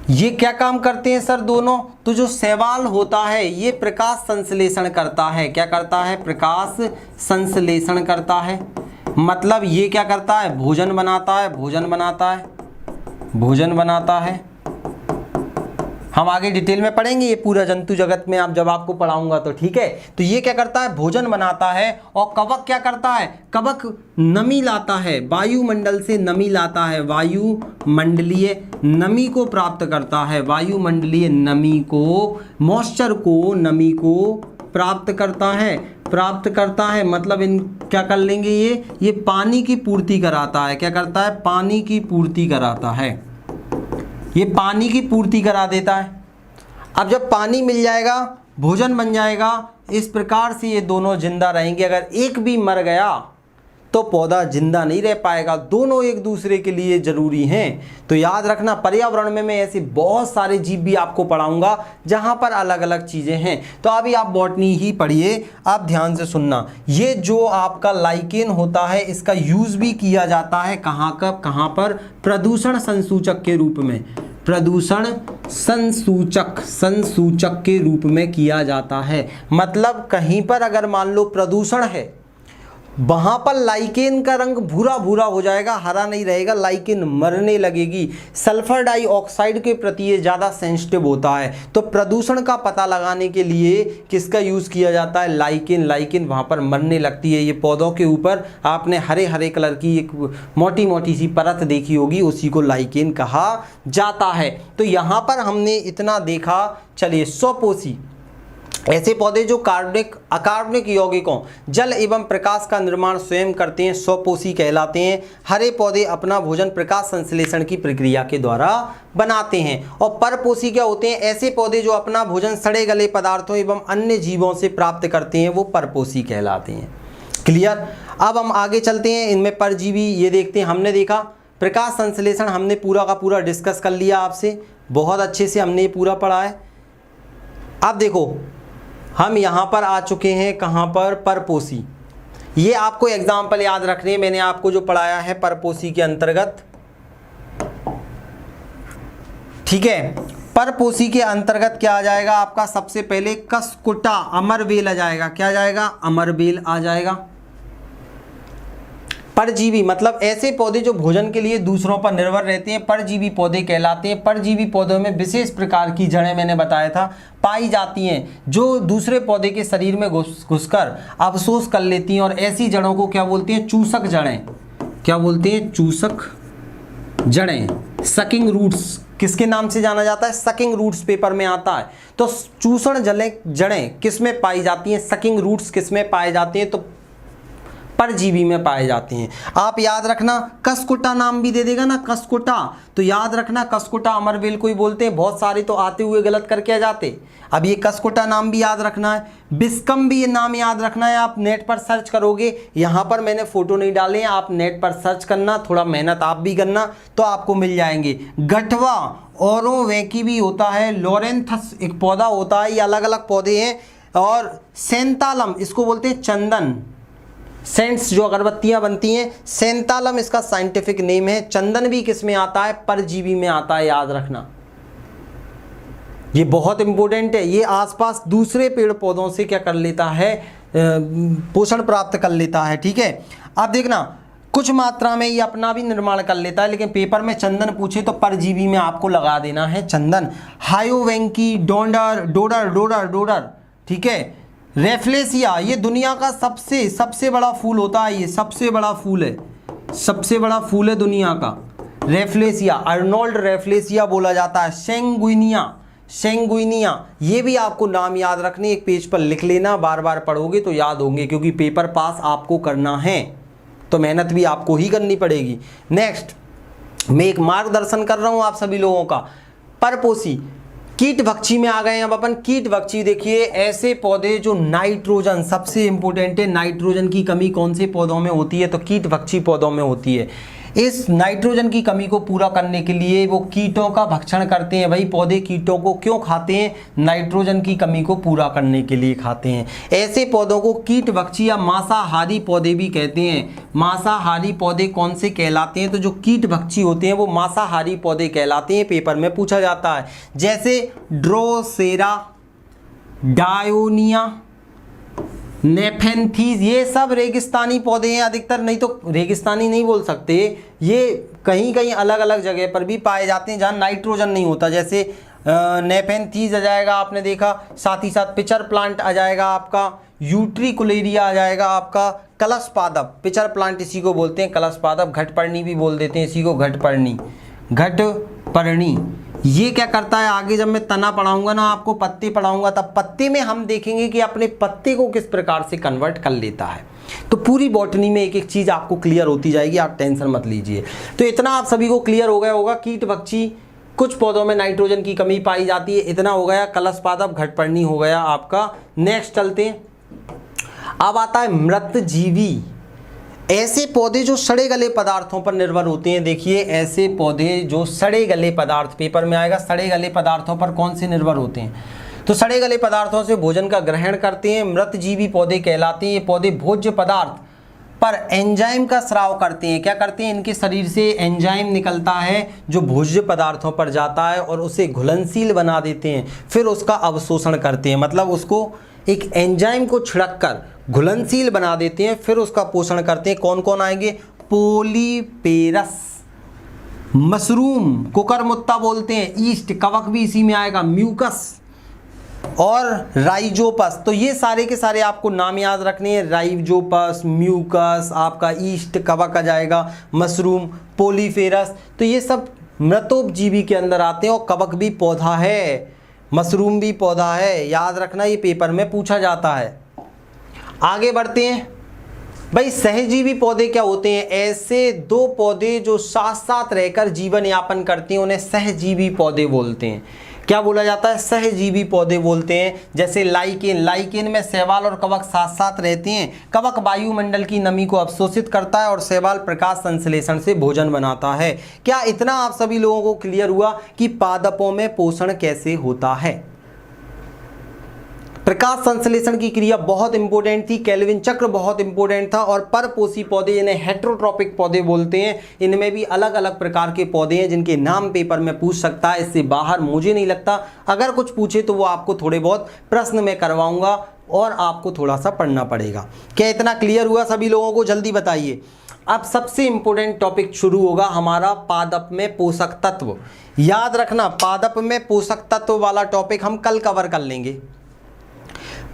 ये क्या काम करते हैं सर दोनों? तो जो शैवाल होता है ये प्रकाश संश्लेषण करता है। क्या करता है? प्रकाश संश्लेषण करता है। मतलब ये क्या करता है? भोजन बनाता है, भोजन बनाता है, भोजन बनाता है। हम आगे डिटेल में पढ़ेंगे ये पूरा जंतु जगत में, आप जब आपको पढ़ाऊंगा तो ठीक है। तो ये क्या करता है? भोजन बनाता है। और कवक क्या करता है? कवक नमी लाता है, वायुमंडल से नमी लाता है, वायुमंडलीय नमी को प्राप्त करता है, वायुमंडलीय नमी को, मॉइस्चर को, नमी को प्राप्त करता है, प्राप्त करता है। मतलब इन क्या कर लेंगे? ये पानी की पूर्ति कराता है। क्या करता है? पानी की पूर्ति कराता है। ये पानी की पूर्ति करा देता है। अब जब पानी मिल जाएगा, भोजन बन जाएगा, इस प्रकार से ये दोनों जिंदा रहेंगे। अगर एक भी मर गया तो पौधा जिंदा नहीं रह पाएगा। दोनों एक दूसरे के लिए जरूरी हैं। तो याद रखना, पर्यावरण में मैं ऐसे बहुत सारे जीव भी आपको पढ़ाऊंगा जहां पर अलग अलग चीजें हैं। तो अभी आप बॉटनी ही पढ़िए, आप ध्यान से सुनना। ये जो आपका लाइकेन होता है इसका यूज भी किया जाता है कहाँ कब कहाँ पर? प्रदूषण संसूचक के रूप में, प्रदूषण संसूचक, संसूचक के रूप में किया जाता है। मतलब कहीं पर अगर मान लो प्रदूषण है, वहां पर लाइकेन का रंग भूरा भूरा हो जाएगा, हरा नहीं रहेगा, लाइकेन मरने लगेगी। सल्फर डाइऑक्साइड के प्रति ये ज़्यादा सेंसिटिव होता है। तो प्रदूषण का पता लगाने के लिए किसका यूज़ किया जाता है? लाइकेन। लाइकेन वहां पर मरने लगती है। ये पौधों के ऊपर आपने हरे हरे कलर की एक मोटी मोटी सी परत देखी होगी, उसी को लाइकेन कहा जाता है। तो यहाँ पर हमने इतना देखा। चलिए, स्वपोषी ऐसे पौधे जो कार्बनिक अकार्बनिक यौगिकों, जल एवं प्रकाश का निर्माण स्वयं करते हैं, स्वपोषी कहलाते हैं। हरे पौधे अपना भोजन प्रकाश संश्लेषण की प्रक्रिया के द्वारा बनाते हैं। और परपोषी क्या होते हैं? ऐसे पौधे जो अपना भोजन सड़े गले पदार्थों एवं अन्य जीवों से प्राप्त करते हैं, वो परपोषी कहलाते हैं। क्लियर? अब हम आगे चलते हैं। इनमें परजीवी ये देखते हैं। हमने देखा प्रकाश संश्लेषण, हमने पूरा का पूरा डिस्कस कर लिया आपसे, बहुत अच्छे से हमने पूरा पढ़ा है। अब देखो, हम यहाँ पर आ चुके हैं कहाँ पर? परपोषी। ये आपको एग्जाम्पल याद रखने हैं, मैंने आपको जो पढ़ाया है परपोषी के अंतर्गत, ठीक है। परपोषी के अंतर्गत क्या आ जाएगा आपका? सबसे पहले कसकुटा, अमरबेल आ जाएगा। क्या आ जाएगा? अमरबेल आ जाएगा। परजीवी मतलब ऐसे पौधे जो भोजन के लिए दूसरों पर निर्भर रहते हैं, परजीवी पौधे कहलाते हैं। परजीवी पौधों में विशेष प्रकार की जड़ें, मैंने बताया था, पाई जाती हैं जो दूसरे पौधे के शरीर में घुसकर अवशोष कर लेती हैं। और ऐसी जड़ों को क्या बोलते हैं? चूसक जड़ें। क्या बोलते हैं? चूसक जड़ें, सकिंग रूट्स किसके नाम से जाना जाता है? सकिंग रूट्स पेपर में आता है। तो चूसण जड़ें किस में पाई जाती हैं? सकिंग रूट्स किस में पाए जाते हैं? तो परजीवी में पाए जाते हैं। आप याद रखना, कसकुटा नाम भी दे देगा ना, कसकुटा, तो याद रखना कसकुटा अमरबेल को ही बोलते हैं। बहुत सारे तो आते हुए गलत करके आ जाते। अब ये कसकुटा नाम भी याद रखना है, बिस्कम भी ये नाम याद रखना है। आप नेट पर सर्च करोगे, यहाँ पर मैंने फोटो नहीं डाले हैं, आप नेट पर सर्च करना, थोड़ा मेहनत आप भी करना तो आपको मिल जाएंगे। गठवा ओरोवेकी भी होता है, लोरेंथस एक पौधा होता है, ये अलग अलग पौधे हैं। और सेंतालम इसको बोलते हैं चंदन, सेंट्स जो अगरबत्तियां बनती हैं, सेंतालम इसका साइंटिफिक नेम है। चंदन भी किस में आता है? परजीवी में आता है, याद रखना, ये बहुत इंपॉर्टेंट है। ये आसपास दूसरे पेड़ पौधों से क्या कर लेता है? पोषण प्राप्त कर लेता है, ठीक है। अब देखना, कुछ मात्रा में ये अपना भी निर्माण कर लेता है, लेकिन पेपर में चंदन पूछे तो परजीवी में आपको लगा देना है चंदन। हायोवेंकी, डोडर, ठीक है। रेफ्लेसिया ये दुनिया का सबसे बड़ा फूल होता है, ये सबसे बड़ा फूल है, सबसे बड़ा फूल है दुनिया का। रेफ्लेसिया, अर्नोल्ड रेफ्लेसिया बोला जाता है। सेंगुइनिया, सेंगुइनिया, ये भी आपको नाम याद रखने, एक पेज पर लिख लेना, बार बार पढ़ोगे तो याद होंगे, क्योंकि पेपर पास आपको करना है तो मेहनत भी आपको ही करनी पड़ेगी। नेक्स्ट, मैं एक मार्गदर्शन कर रहा हूं आप सभी लोगों का। परपोषी, कीटभक्षी में आ गए अब अपन। कीटभक्षी देखिए, ऐसे पौधे जो नाइट्रोजन, सबसे इंपॉर्टेंट है, नाइट्रोजन की कमी कौन से पौधों में होती है, तो कीटभक्षी पौधों में होती है। इस नाइट्रोजन की कमी को पूरा करने के लिए वो कीटों का भक्षण करते हैं। भाई पौधे कीटों को क्यों खाते हैं, नाइट्रोजन की कमी को पूरा करने के लिए खाते हैं। ऐसे पौधों को कीटभक्षी या मांसाहारी पौधे भी कहते हैं। मांसाहारी पौधे कौन से कहलाते हैं, तो जो कीटभक्षी होते हैं वो मांसाहारी पौधे कहलाते हैं, पेपर में पूछा जाता है। जैसे ड्रोसेरा, डायोनिया, नेफेंथीज, ये सब रेगिस्तानी पौधे हैं अधिकतर, नहीं तो रेगिस्तानी नहीं बोल सकते, ये कहीं कहीं अलग अलग जगह पर भी पाए जाते हैं जहाँ नाइट्रोजन नहीं होता। जैसे नेफेंथीज आ जाएगा, आपने देखा, साथ ही साथ पिचर प्लांट आ जाएगा आपका, यूट्रिकुलेरिया आ जाएगा आपका, कलश पादप, पिचर प्लांट इसी को बोलते हैं, कलश पादप, घटपर्णी भी बोल देते हैं इसी को, घटपर्णी, घटपर्णी। ये क्या करता है, आगे जब मैं तना पढ़ाऊंगा ना, आपको पत्ते पढ़ाऊंगा, तब पत्ते में हम देखेंगे कि अपने पत्ते को किस प्रकार से कन्वर्ट कर लेता है। तो पूरी बॉटनी में एक एक चीज आपको क्लियर होती जाएगी, आप टेंशन मत लीजिए। तो इतना आप सभी को क्लियर हो गया होगा, कीटभक्षी, कुछ पौधों में नाइट्रोजन की कमी पाई जाती है, इतना हो गया। कलश पादप, घटपर्णी हो गया आपका। नेक्स्ट चलते हैं, अब आता है मृतजीवी। ऐसे पौधे जो सड़े गले पदार्थों पर निर्भर होते हैं। देखिए, ऐसे पौधे जो सड़े गले पदार्थ, पेपर में आएगा, सड़े गले पदार्थों पर कौन से निर्भर होते हैं, तो सड़े गले पदार्थों से भोजन का ग्रहण करते हैं, मृतजीवी पौधे कहलाते हैं। ये पौधे भोज्य पदार्थ पर एंजाइम का स्राव करते हैं। क्या करते हैं, इनके शरीर से एंजाइम निकलता है जो भोज्य पदार्थों पर जाता है और उसे घुलनशील बना देते हैं, फिर उसका अवशोषण करते हैं। मतलब उसको एक एंजाइम को छिड़क कर घुलनशील बना देते हैं, फिर उसका पोषण करते हैं। कौन कौन आएंगे, पोलीपेरस, मशरूम, कुकरमुत्ता बोलते हैं, ईस्ट, कवक भी इसी में आएगा, म्यूकस और राइजोपस। तो ये सारे के सारे आपको नाम याद रखने हैं, राइजोपस, म्यूकस, आपका ईस्ट, कवक आ जाएगा, मशरूम, पोलीफेरस। तो ये सब मृतोपजीवी के अंदर आते हैं, और कवक भी पौधा है, मशरूम भी पौधा है, याद रखना, ये पेपर में पूछा जाता है। आगे बढ़ते हैं भाई, सहजीवी पौधे क्या होते हैं, ऐसे दो पौधे जो साथ साथ रहकर जीवन यापन करते हैं उन्हें सहजीवी पौधे बोलते हैं। क्या बोला जाता है, सहजीवी पौधे बोलते हैं। जैसे लाइकेन, लाइकेन में शैवाल और कवक साथ साथ रहते हैं। कवक वायुमंडल की नमी को अवशोषित करता है और शैवाल प्रकाश संश्लेषण से भोजन बनाता है। क्या इतना आप सभी लोगों को क्लियर हुआ कि पादपों में पोषण कैसे होता है। प्रकाश संश्लेषण की क्रिया बहुत इंपॉर्टेंट थी, केल्विन चक्र बहुत इंपॉर्टेंट था, और परपोषी पौधे इन्हें हेटेरोट्रॉपिक पौधे बोलते हैं। इनमें भी अलग अलग प्रकार के पौधे हैं जिनके नाम पेपर में पूछ सकता है, इससे बाहर मुझे नहीं लगता। अगर कुछ पूछे तो वो आपको थोड़े बहुत प्रश्न में करवाऊंगा और आपको थोड़ा सा पढ़ना पड़ेगा। क्या इतना क्लियर हुआ सभी लोगों को, जल्दी बताइए। अब सबसे इंपॉर्टेंट टॉपिक शुरू होगा हमारा, पादप में पोषक तत्व। याद रखना, पादप में पोषक तत्व वाला टॉपिक हम कल कवर कर लेंगे।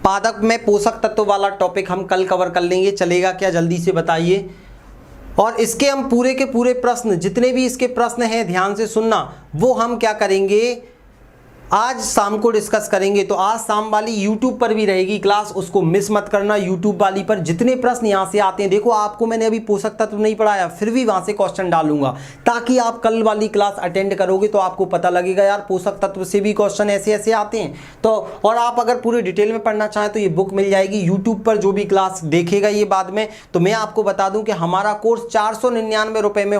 पादप में पोषक तत्व वाला टॉपिक हम कल कवर कर लेंगे, चलेगा क्या, जल्दी से बताइए। और इसके हम पूरे के पूरे प्रश्न, जितने भी इसके प्रश्न हैं, ध्यान से सुनना, वो हम क्या करेंगे, आज शाम को डिस्कस करेंगे। तो आज शाम वाली YouTube पर भी रहेगी क्लास, उसको मिस मत करना। YouTube वाली पर जितने प्रश्न यहाँ से आते हैं, देखो आपको मैंने अभी पोषक तत्व नहीं पढ़ाया, फिर भी वहाँ से क्वेश्चन डालूंगा, ताकि आप कल वाली क्लास अटेंड करोगे तो आपको पता लगेगा यार पोषक तत्व से भी क्वेश्चन ऐसे ऐसे आते हैं। तो और आप अगर पूरे डिटेल में पढ़ना चाहें तो ये बुक मिल जाएगी YouTube पर, जो भी क्लास देखेगा ये बाद में। तो मैं आपको बता दूं कि हमारा कोर्स 499 रुपये में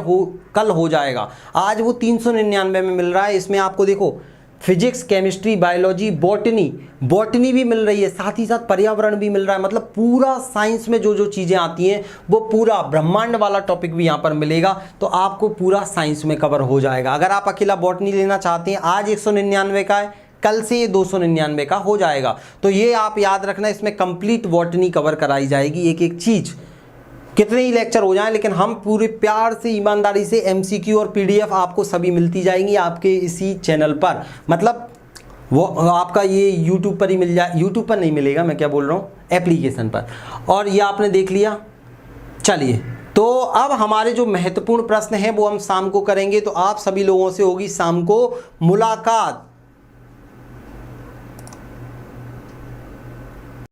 कल हो जाएगा, आज वो 399 में मिल रहा है। इसमें आपको देखो फिजिक्स, केमिस्ट्री, बायोलॉजी, बॉटनी भी मिल रही है, साथ ही साथ पर्यावरण भी मिल रहा है। मतलब पूरा साइंस में जो जो चीज़ें आती हैं वो पूरा, ब्रह्मांड वाला टॉपिक भी यहाँ पर मिलेगा, तो आपको पूरा साइंस में कवर हो जाएगा। अगर आप अकेला बॉटनी लेना चाहते हैं, आज 199 का है, कल से ये 299 का हो जाएगा। तो ये आप याद रखना, इसमें कंप्लीट बॉटनी कवर कराई जाएगी, एक एक चीज़। कितने ही लेक्चर हो जाएं, लेकिन हम पूरे प्यार से, ईमानदारी से MCQ और PDF आपको सभी मिलती जाएंगी आपके इसी चैनल पर। मतलब वो आपका ये YouTube पर ही मिल जाए, YouTube पर नहीं मिलेगा, मैं क्या बोल रहा हूँ, एप्लीकेशन पर। और ये आपने देख लिया, चलिए तो अब हमारे जो महत्वपूर्ण प्रश्न हैं वो हम शाम को करेंगे। तो आप सभी लोगों से होगी शाम को मुलाकात।